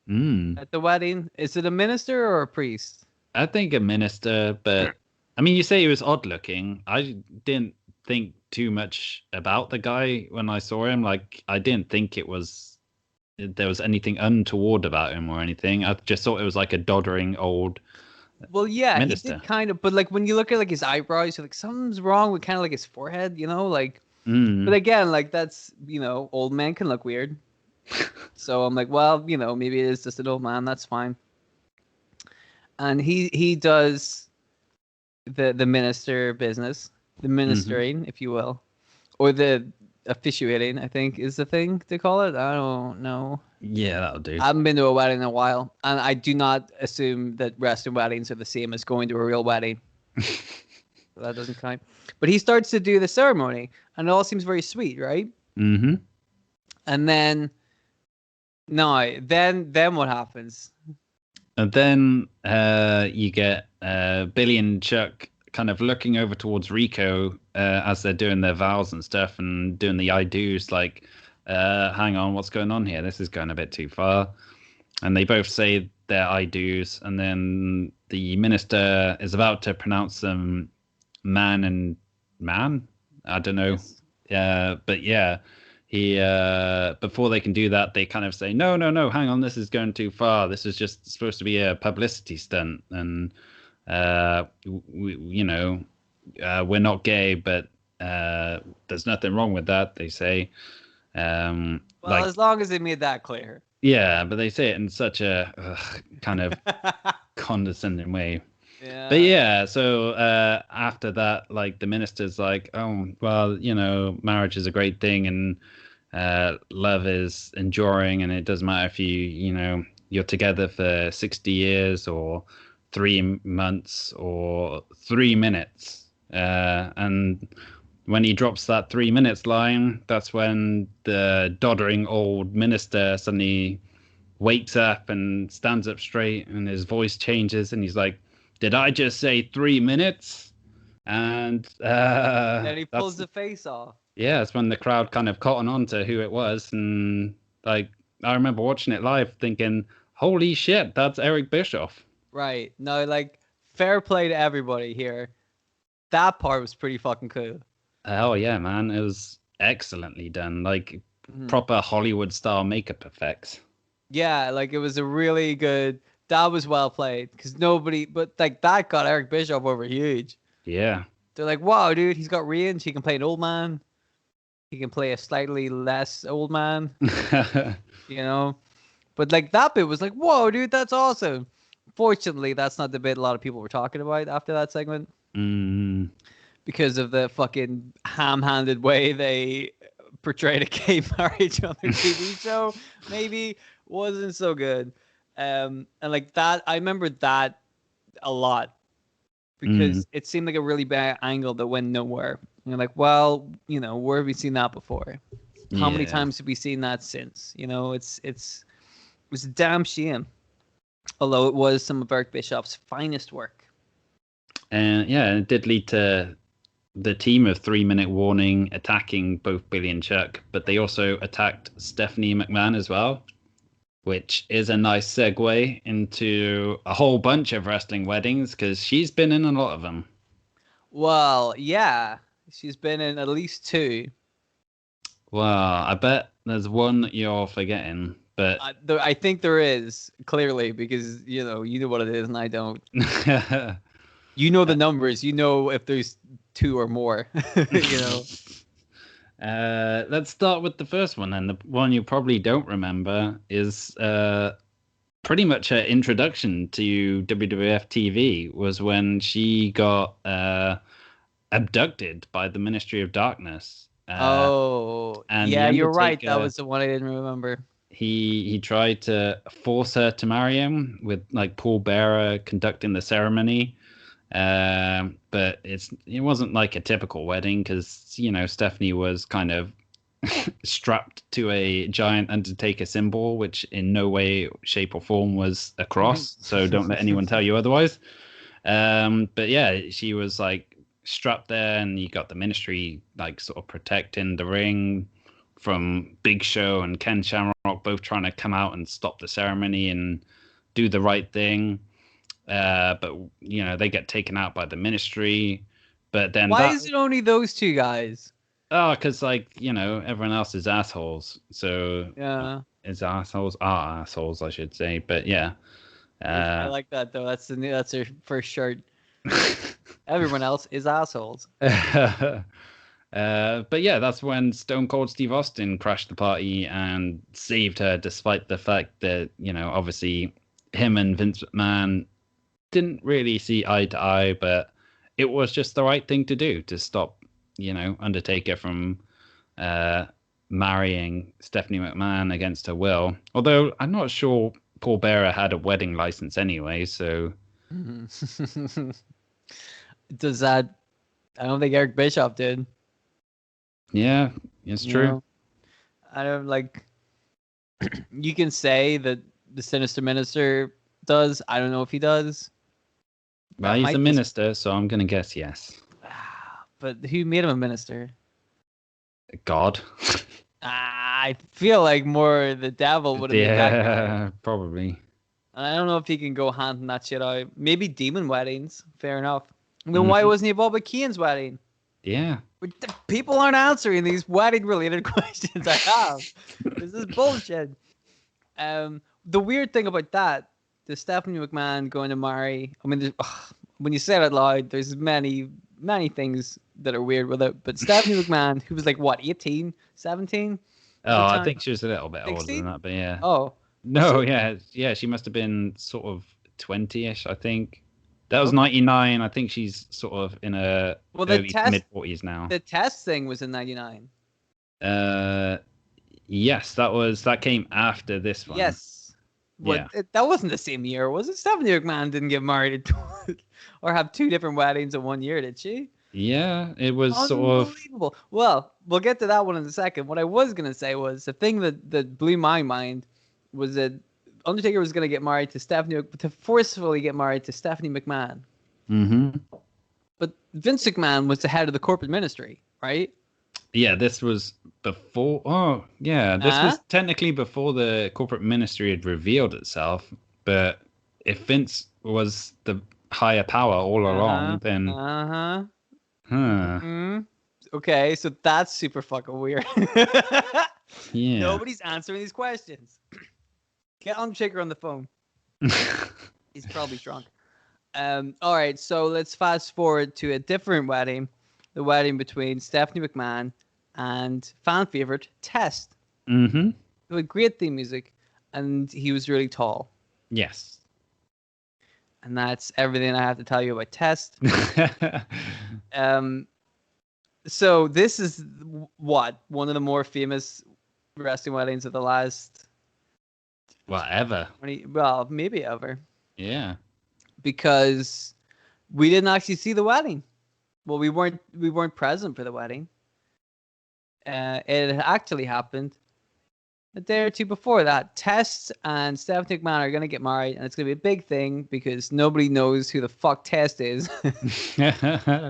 at the wedding. Is it a minister or a priest? I think a minister, but I mean, you say he was odd looking. I didn't think too much about the guy when I saw him. Like, I didn't think there was anything untoward about him or anything. I just thought it was like a doddering old minister. He did kind of, but like when you look at like his eyebrows, you're like something's wrong with kind of like his forehead, like. But again, like that's old men can look weird. So I'm like, well, maybe it is just an old man. That's fine. And he does the minister business, the ministering, if you will, or the officiating. I think is the thing to call it. I don't know. Yeah, that'll do. I haven't been to a wedding in a while, and I do not assume that wrestling weddings are the same as going to a real wedding. So that doesn't count. But he starts to do the ceremony, and it all seems very sweet, right? Mm-hmm. And then what happens? And then you get Billy and Chuck kind of looking over towards Rico as they're doing their vows and stuff and doing the I do's, like, hang on, what's going on here? This is going a bit too far. And they both say their I do's, and then the minister is about to pronounce them man and man. I don't know. Yes. But yeah, he before they can do that, they kind of say, no, hang on, this is going too far. This is just supposed to be a publicity stunt, and we're not gay, but there's nothing wrong with that, they say. As long as they made that clear. Yeah, but they say it in such a kind of condescending way. Yeah. But yeah, so after that, like the minister's like, oh, well, marriage is a great thing, and love is enduring, and it doesn't matter if you're together for 60 years or 3 months or 3 minutes. And when he drops that 3 minutes line, that's when the doddering old minister suddenly wakes up and stands up straight, and his voice changes, and he's like, did I just say 3 minutes? And then he pulls the face off. Yeah, that's when the crowd kind of caught on to who it was. And like, I remember watching it live thinking, holy shit, that's Eric Bischoff. Right. No, like, fair play to everybody here. That part was pretty fucking cool. Oh, yeah, man. It was excellently done. Like, proper Hollywood style makeup effects. Yeah, like it was a really good. That was well played because nobody, but like that got Eric Bischoff over huge. Yeah. They're like, wow, dude, he's got range. He can play an old man. He can play a slightly less old man. You know, but like that bit was like, whoa, dude, that's awesome. Fortunately, that's not the bit a lot of people were talking about after that segment mm, because of the fucking ham-handed way they portrayed a gay marriage on their TV show. Maybe wasn't so good. And like that, I remember that a lot mm, because it seemed like a really bad angle that went nowhere. And you're like, well, where have we seen that before? How many yeah. times have we seen that since? It was a damn shame. Although it was some of Eric Bischoff's finest work. And yeah, it did lead to the team of 3 Minute Warning attacking both Billy and Chuck, but they also attacked Stephanie McMahon as well, which is a nice segue into a whole bunch of wrestling weddings because she's been in a lot of them. Well, yeah, she's been in at least 2. Well, I bet there's one that you're forgetting, but I think there is clearly because you know what it is and I don't. You know the numbers. You know if there's 2 or more. Let's start with the first one, and the one you probably don't remember is pretty much an introduction to WWF TV. Was when she got abducted by the Ministry of Darkness. And yeah, you're right. That was the one I didn't remember. He tried to force her to marry him with like Paul Bearer conducting the ceremony. But it wasn't like a typical wedding because Stephanie was kind of strapped to a giant Undertaker symbol, which in no way, shape, or form was a cross. So don't let anyone tell you otherwise. But yeah, she was like strapped there, and you got the Ministry like sort of protecting the ring from Big Show and Ken Shamrock both trying to come out and stop the ceremony and do the right thing. But they get taken out by the Ministry. But then why is it only those 2 guys? Oh, because everyone else is assholes. So yeah, is assholes are assholes, I should say. But yeah, I like that though. That's their first shirt. Everyone else is assholes. But yeah, that's when Stone Cold Steve Austin crashed the party and saved her, despite the fact that obviously him and Vince McMahon didn't really see eye to eye, but it was just the right thing to do to stop Undertaker from marrying Stephanie McMahon against her will. Although I'm not sure Paul Bearer had a wedding license anyway, so does that? I don't think Eric Bischoff did. Yeah, it's true. I don't like. You can say that the Sinister Minister does. I don't know if he does. Well, he's a minister, so I'm gonna guess yes. But who made him a minister? God. I feel like more the devil would have made that guy. Yeah, probably. And I don't know if he can go handing that shit out. Maybe demon weddings. Fair enough. Then why wasn't he involved with Keane's wedding? Yeah. People aren't answering these wedding-related questions I have. This is bullshit. The weird thing about that, the Stephanie McMahon going to marry. I mean, when you say it out loud, there's many things that are weird with it. But Stephanie McMahon, who was like, what, 18, 17? Oh, I think she was a little bit 16? Older than that, but yeah. Oh. No, yeah. She must have been sort of 20-ish, I think. That was 99. I think she's sort of in her mid-40s now. The test thing was in 99. Yes, that came after this one. Yes. Yeah. That wasn't the same year, was it? Stephanie McMahon didn't get married or have 2 different weddings in 1 year, did she? Yeah, it was sort of unbelievable. Well, we'll get to that one in a second. What I was gonna say was the thing that blew my mind was that Undertaker was gonna get married to forcefully get married to Stephanie McMahon. Mm-hmm. But Vince McMahon was the head of the corporate ministry, right? Yeah, this was before. Oh, yeah, this was technically before the corporate ministry had revealed itself. But if Vince was the higher power all along, then. Okay, so that's super fucking weird. Yeah. Nobody's answering these questions. Get Undertaker on the phone. He's probably drunk. All right, so let's fast forward to a different wedding. The wedding between Stephanie McMahon and fan favorite Test. Mm-hmm. Who had great theme music, and he was really tall. Yes. And that's everything I have to tell you about Test. So this is one of the more famous wrestling weddings of the last whatever. Well, maybe ever. Yeah. Because we didn't actually see the wedding. Well, we weren't present for the wedding. It had actually happened a day or two before that. Test and Stephanie McMahon are going to get married, and it's going to be a big thing because nobody knows who the fuck Test is.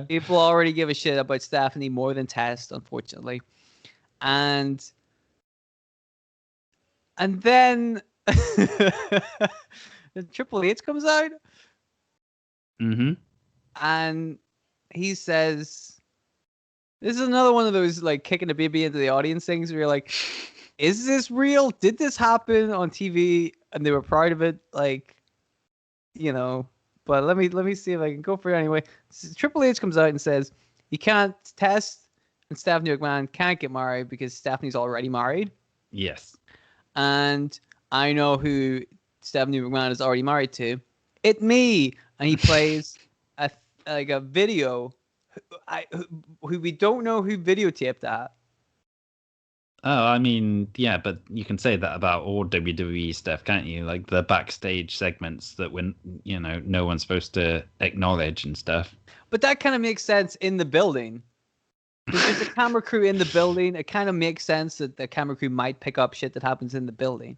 People already give a shit about Stephanie more than Test, unfortunately. And then Triple H comes out. Mm-hmm. And he says, this is another one of those like kicking a baby into the audience things where you're like, is this real? Did this happen on TV and they were proud of it? Like, you know, but let me see if I can go for it anyway. Triple H comes out and says, you can't Test and Stephanie McMahon can't get married because Stephanie's already married. Yes. And I know who Stephanie McMahon is already married to. It me. And he plays a video. Who we don't know who videotaped that. Oh, I mean, yeah, but you can say that about all WWE stuff, can't you? Like the backstage segments that when no one's supposed to acknowledge and stuff. But that kind of makes sense in the building. If there's a camera crew in the building, it kind of makes sense that the camera crew might pick up shit that happens in the building.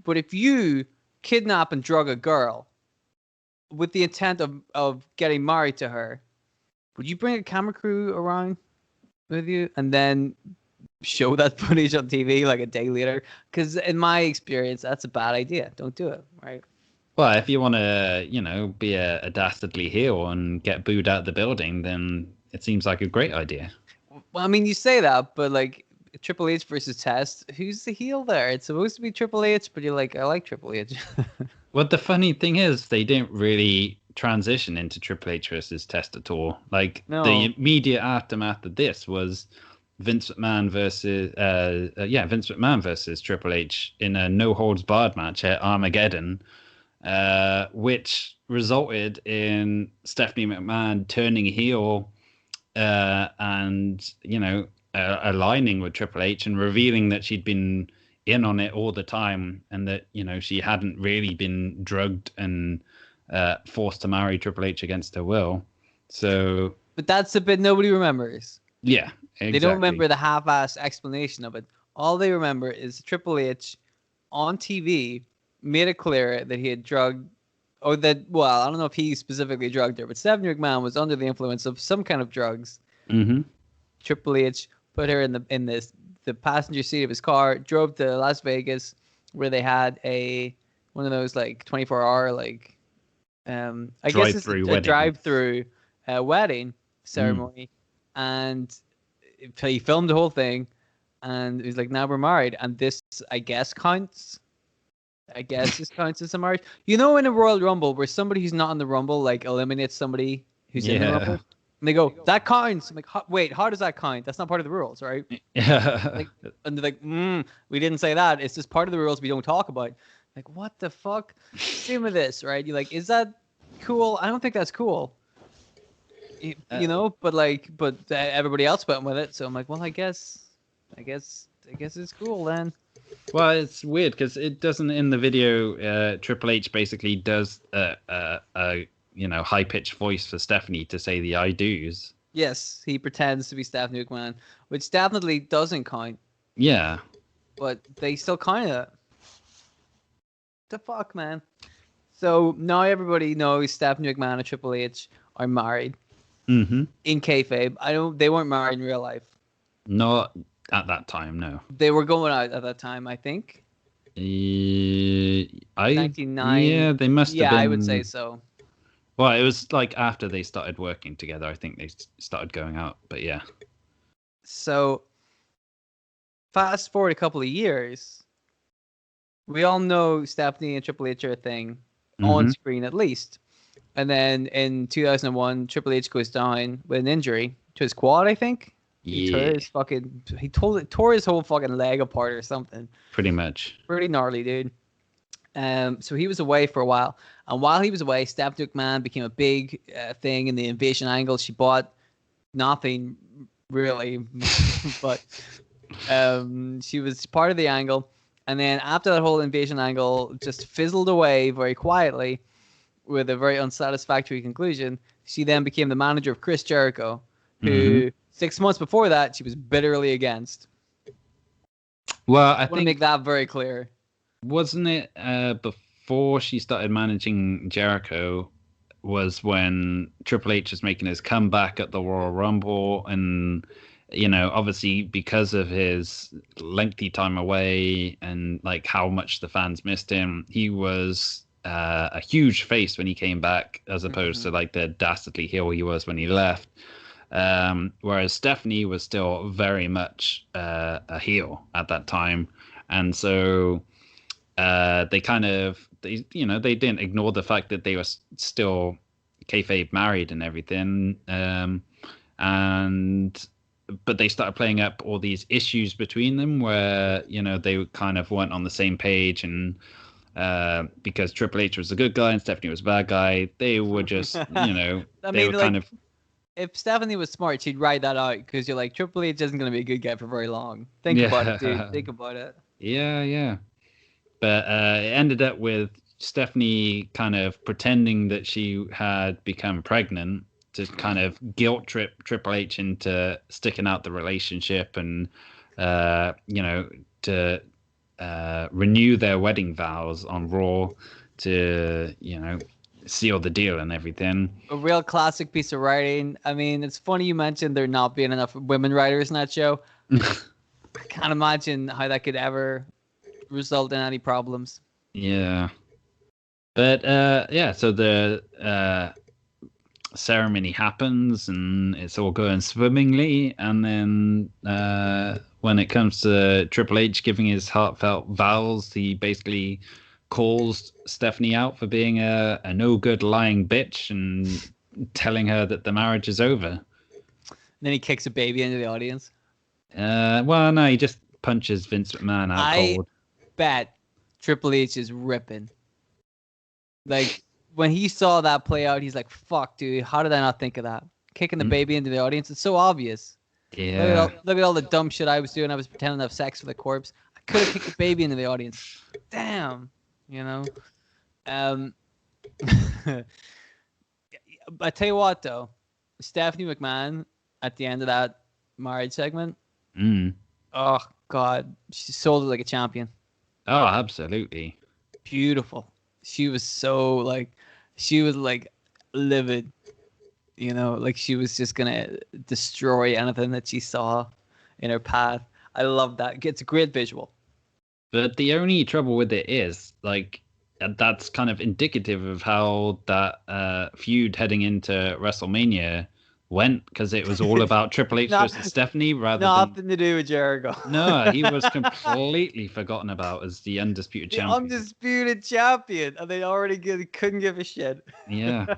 But if you kidnap and drug a girl with the intent of getting married to her, would you bring a camera crew around with you and then show that footage on TV like a day later? Because in my experience, that's a bad idea. Don't do it, right? Well, if you want to, be a dastardly heel and get booed out of the building, then it seems like a great idea. Well, I mean, you say that, but like Triple H versus Test, who's the heel there? It's supposed to be Triple H, but you're like, I like Triple H. Well, the funny thing is, they didn't really transition into Triple H versus Test at all. Like the immediate aftermath of this was Vince McMahon versus Triple H in a no holds barred match at Armageddon, which resulted in Stephanie McMahon turning heel and aligning with Triple H and revealing that she'd been in on it all the time and that she hadn't really been drugged and forced to marry Triple H against her will. So, but that's the bit nobody remembers. Yeah, exactly. They don't remember the half-ass explanation of it. All they remember is Triple H on TV made it clear that he had drugged, or that, well, I don't know if he specifically drugged her, but Stephanie McMahon was under the influence of some kind of drugs. Mm-hmm. Triple H put her in the passenger seat of his car, drove to Las Vegas, where they had one of those like 24-hour like I guess it's a drive-through wedding ceremony, and he filmed the whole thing, and he's like, "Now we're married," and this I guess counts. I guess this counts as a marriage. In a Royal Rumble where somebody who's not in the Rumble like eliminates somebody who's in the Rumble. And they go, that counts. I'm like, wait, how does that count? That's not part of the rules, right? Yeah. And they're like, we didn't say that. It's just part of the rules we don't talk about. Like, what the fuck? Same with this, right? You're like, is that cool? I don't think that's cool. But everybody else went with it. So I'm like, well, I guess it's cool then. Well, it's weird because it doesn't in the video. Triple H basically does high-pitched voice for Stephanie to say the I do's. Yes, he pretends to be Stephanie McMahon, which definitely doesn't count. Yeah. But they still count it. The fuck, man? So now everybody knows Stephanie McMahon and Triple H are married. Mm-hmm. In kayfabe. They weren't married in real life. Not at that time, no. They were going out at that time, I think. 99. Yeah, they must have been. Yeah, I would say so. Well, it was like after they started working together, I think they started going out. But yeah. So, fast forward a couple of years, we all know Stephanie and Triple H are a thing on Mhm. screen at least. And then in 2001, Triple H goes down with an injury to his quad, I think. He Yeah, tore his whole fucking leg apart or something. pretty much. Pretty gnarly, dude. So he was away for a while, and while he was away, Stephanie McMahon became a big thing in the invasion angle. She bought nothing really, but she was part of the angle. And then after that whole invasion angle just fizzled away very quietly with a very unsatisfactory conclusion, she then became the manager of Chris Jericho, who 6 months before that she was bitterly against. Well, I I want to think make that very clear. wasn't it before she started managing Jericho was when Triple H was making his comeback at the Royal Rumble, and obviously because of his lengthy time away and like how much the fans missed him, he was a huge face when he came back, as opposed to like the dastardly heel he was when he left. Whereas Stephanie was still very much a heel at that time, and so they didn't ignore the fact that they were still kayfabe married and everything, but they started playing up all these issues between them where they kind of weren't on the same page, and because Triple H was a good guy and Stephanie was a bad guy, they were just if Stephanie was smart, she'd write that out, because you're like, Triple H isn't going to be a good guy for very long. Think about it, dude. Think about it. Yeah. But it ended up with Stephanie kind of pretending that she had become pregnant to kind of guilt trip Triple H into sticking out the relationship, and to renew their wedding vows on Raw to seal the deal and everything. A real classic piece of writing. I mean, it's funny you mentioned there not being enough women writers in that show. I can't imagine how that could ever result in any problems. Yeah. But so the ceremony happens and it's all going swimmingly, and then when it comes to Triple H giving his heartfelt vows, he basically calls Stephanie out for being a no good lying bitch and telling her that the marriage is over. And then he kicks a baby into the audience. Well, no, he just punches Vince McMahon out cold. Bet Triple H is ripping. Like, when he saw that play out, he's like, fuck, dude, how did I not think of that? Kicking the baby into the audience, it's so obvious. Yeah. Look at all the dumb shit I was doing. I was pretending to have sex with a corpse. I could have kicked the baby into the audience. Damn. I tell you what, though, Stephanie McMahon at the end of that marriage segment, oh God, she sold it like a champion. Oh, absolutely. Beautiful. She was livid, like she was just gonna destroy anything that she saw in her path. I love that. It's a great visual. But the only trouble with it is, like, that's kind of indicative of how that feud heading into WrestleMania went, because it was all about Triple H versus Stephanie rather than nothing to do with Jericho. No, he was completely forgotten about as the undisputed champion. Undisputed champion, and they already couldn't give a shit. Yeah.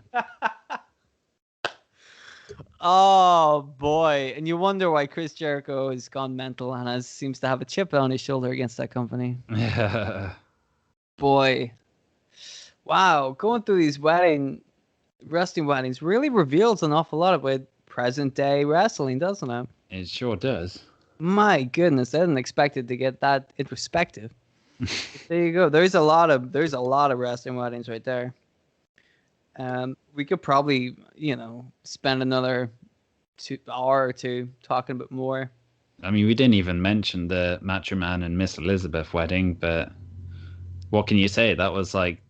Oh boy, and you wonder why Chris Jericho has gone mental and seems to have a chip on his shoulder against that company. Yeah. Boy, wow, going through these wrestling weddings really reveals an awful lot about present day wrestling, doesn't it? It sure does. My goodness, I didn't expect it to get that introspective. There you go. There's a lot of wrestling weddings right there. We could probably, spend another hour or two talking a bit more. I mean, we didn't even mention the Macho Man and Miss Elizabeth wedding, but what can you say? That was like,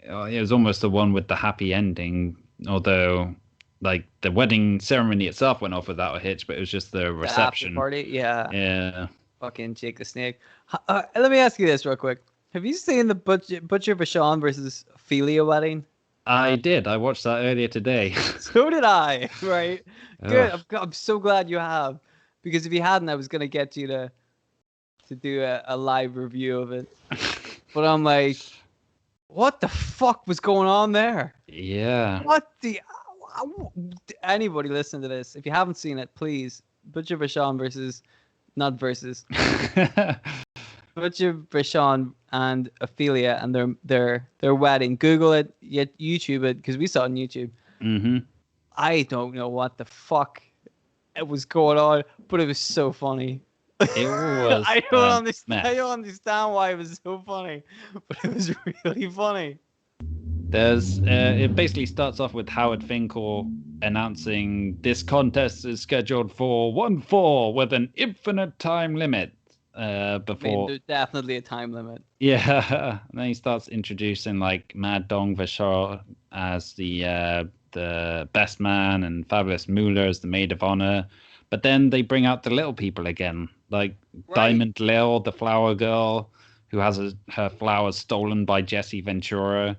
it was almost the one with the happy ending, although like the wedding ceremony itself went off without a hitch, but it was just the reception. The after party, yeah. Yeah. Fucking Jake the Snake. Let me ask you this real quick. Have you seen the Butcher Vachon versus Ophelia wedding? I did. I watched that earlier today. So did I. Right. Good. I'm so glad you have, because if you hadn't, I was gonna get you to do a live review of it. But I'm like, what the fuck was going on there? Yeah. What the? Anybody listen to this? If you haven't seen it, please. Butcher Vachon versus, not versus. Butcher Vachon and Ophelia and their wedding. Google it, yet YouTube it, because we saw it on YouTube. hmm I don't know what the fuck it was going on, but it was so funny. It was I don't understand. I mess. don't understand why it was so funny, but it was really funny. There's it basically starts off with Howard Finkel announcing this contest is scheduled for 1-4 with an infinite time limit. I mean, Before there's definitely a time limit. yeah, and then he starts introducing like Mad Dong Vachon as the best man and Fabulous Moolah as the maid of honor. But then they bring out the little people again, like Right. Diamond Lil, the flower girl, who has her flowers stolen by Jesse Ventura.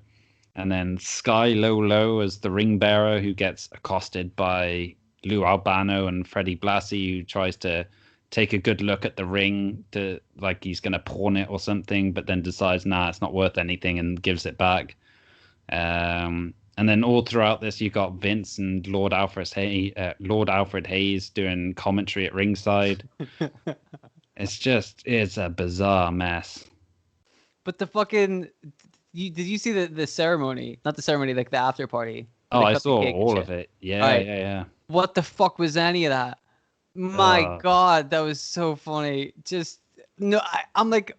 And then Sky Lolo as the ring bearer who gets accosted by Lou Albano and Freddie Blassie, who tries to take a good look at the ring to like he's going to pawn it or something, but then decides, nah, it's not worth anything and gives it back. And then all throughout this, you got Vince and Lord Alfred Hayes doing commentary at ringside. It's a bizarre mess. But the fucking, did you see the ceremony? Not the ceremony, like the after party. Oh, I saw all of it. Yeah, right. yeah. What the fuck was any of that? My God, that was so funny. Just no, I'm like,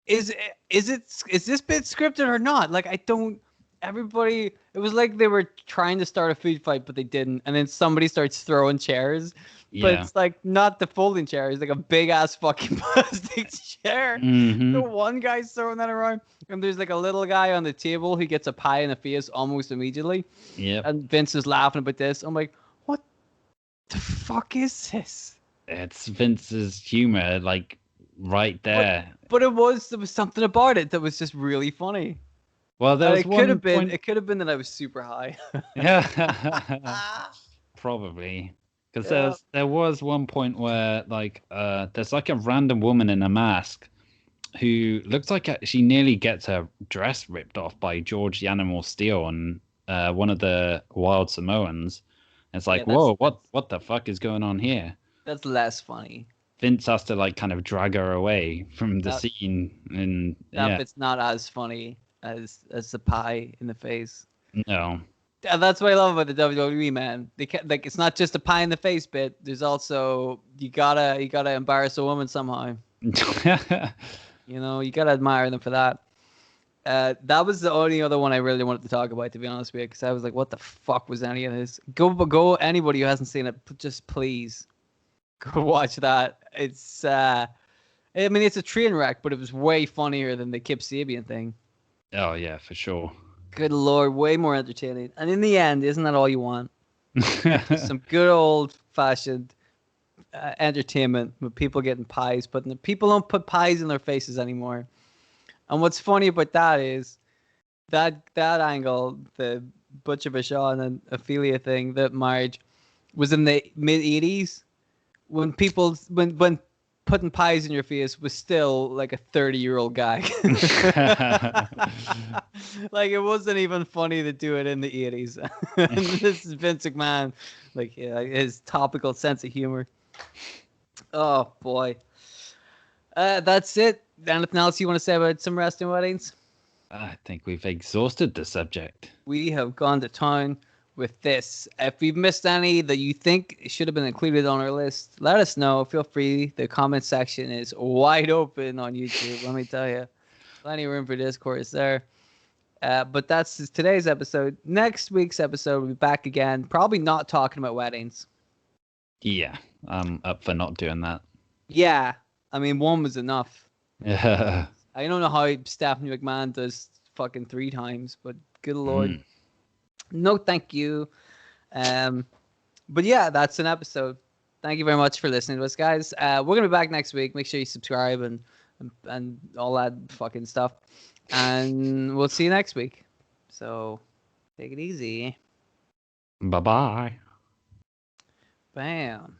is this bit scripted or not? Like, I don't. Everybody, it was like they were trying to start a food fight, but they didn't. And then somebody starts throwing chairs, but it's like not the folding chair. It's like a big ass fucking plastic chair. Mm-hmm. The one guy's throwing that around, and there's like a little guy on the table who gets a pie in the face almost immediately. Yeah. And Vince is laughing about this. I'm like, what the fuck is this? It's Vince's humor, like right there. But there was something about it that was just really funny. Well, there was it could have been. It could have been that I was super high. Yeah, probably. Because there was one point where like there's like a random woman in a mask who looks like she nearly gets her dress ripped off by George the Animal Steel and one of the Wild Samoans. And it's like, whoa, what the fuck is going on here? That's less funny. Vince has to like kind of drag her away from the scene, and that bit's not as funny as the pie in the face. No. And that's what I love about the WWE, man. They can't, like, it's not just a pie in the face bit. There's also you gotta embarrass a woman somehow. You know, you gotta admire them for that. That was the only other one I really wanted to talk about, to be honest with you, because I was like, what the fuck was any of this? Go, anybody who hasn't seen it, just please go watch that. It's I mean, it's a train wreck, but it was way funnier than the Kip Sabian thing. Oh yeah, for sure. Good Lord, way more entertaining. And in the end, isn't that all you want? Some good old-fashioned entertainment with people getting pies. People don't put pies in their faces anymore. And what's funny about that is that angle, the Butcher Vachon and Ophelia thing, that marriage, was in the mid-'80s when when putting pies in your face was still like a 30-year-old gag. Like, it wasn't even funny to do it in the 80s. This is Vince McMahon, like, his topical sense of humor. Oh boy. That's it. Anything else you want to say about some wrestling weddings? I think we've exhausted the subject. We have gone to town with this. If we've missed any that you think should have been included on our list, let us know. Feel free. The comment section is wide open on YouTube. Let me tell you, plenty of room for discourse there. But that's today's episode. Next week's episode, we'll be back again. Probably not talking about weddings. Yeah, I'm up for not doing that. Yeah, I mean, one was enough. Yeah. I don't know how Stephanie McMahon does fucking 3 times, but good Lord. No, thank you. But yeah, that's an episode. Thank you very much for listening to us, guys. We're gonna be back next week. Make sure you subscribe and all that fucking stuff. And we'll see you next week. So take it easy. Bye-bye. Bam.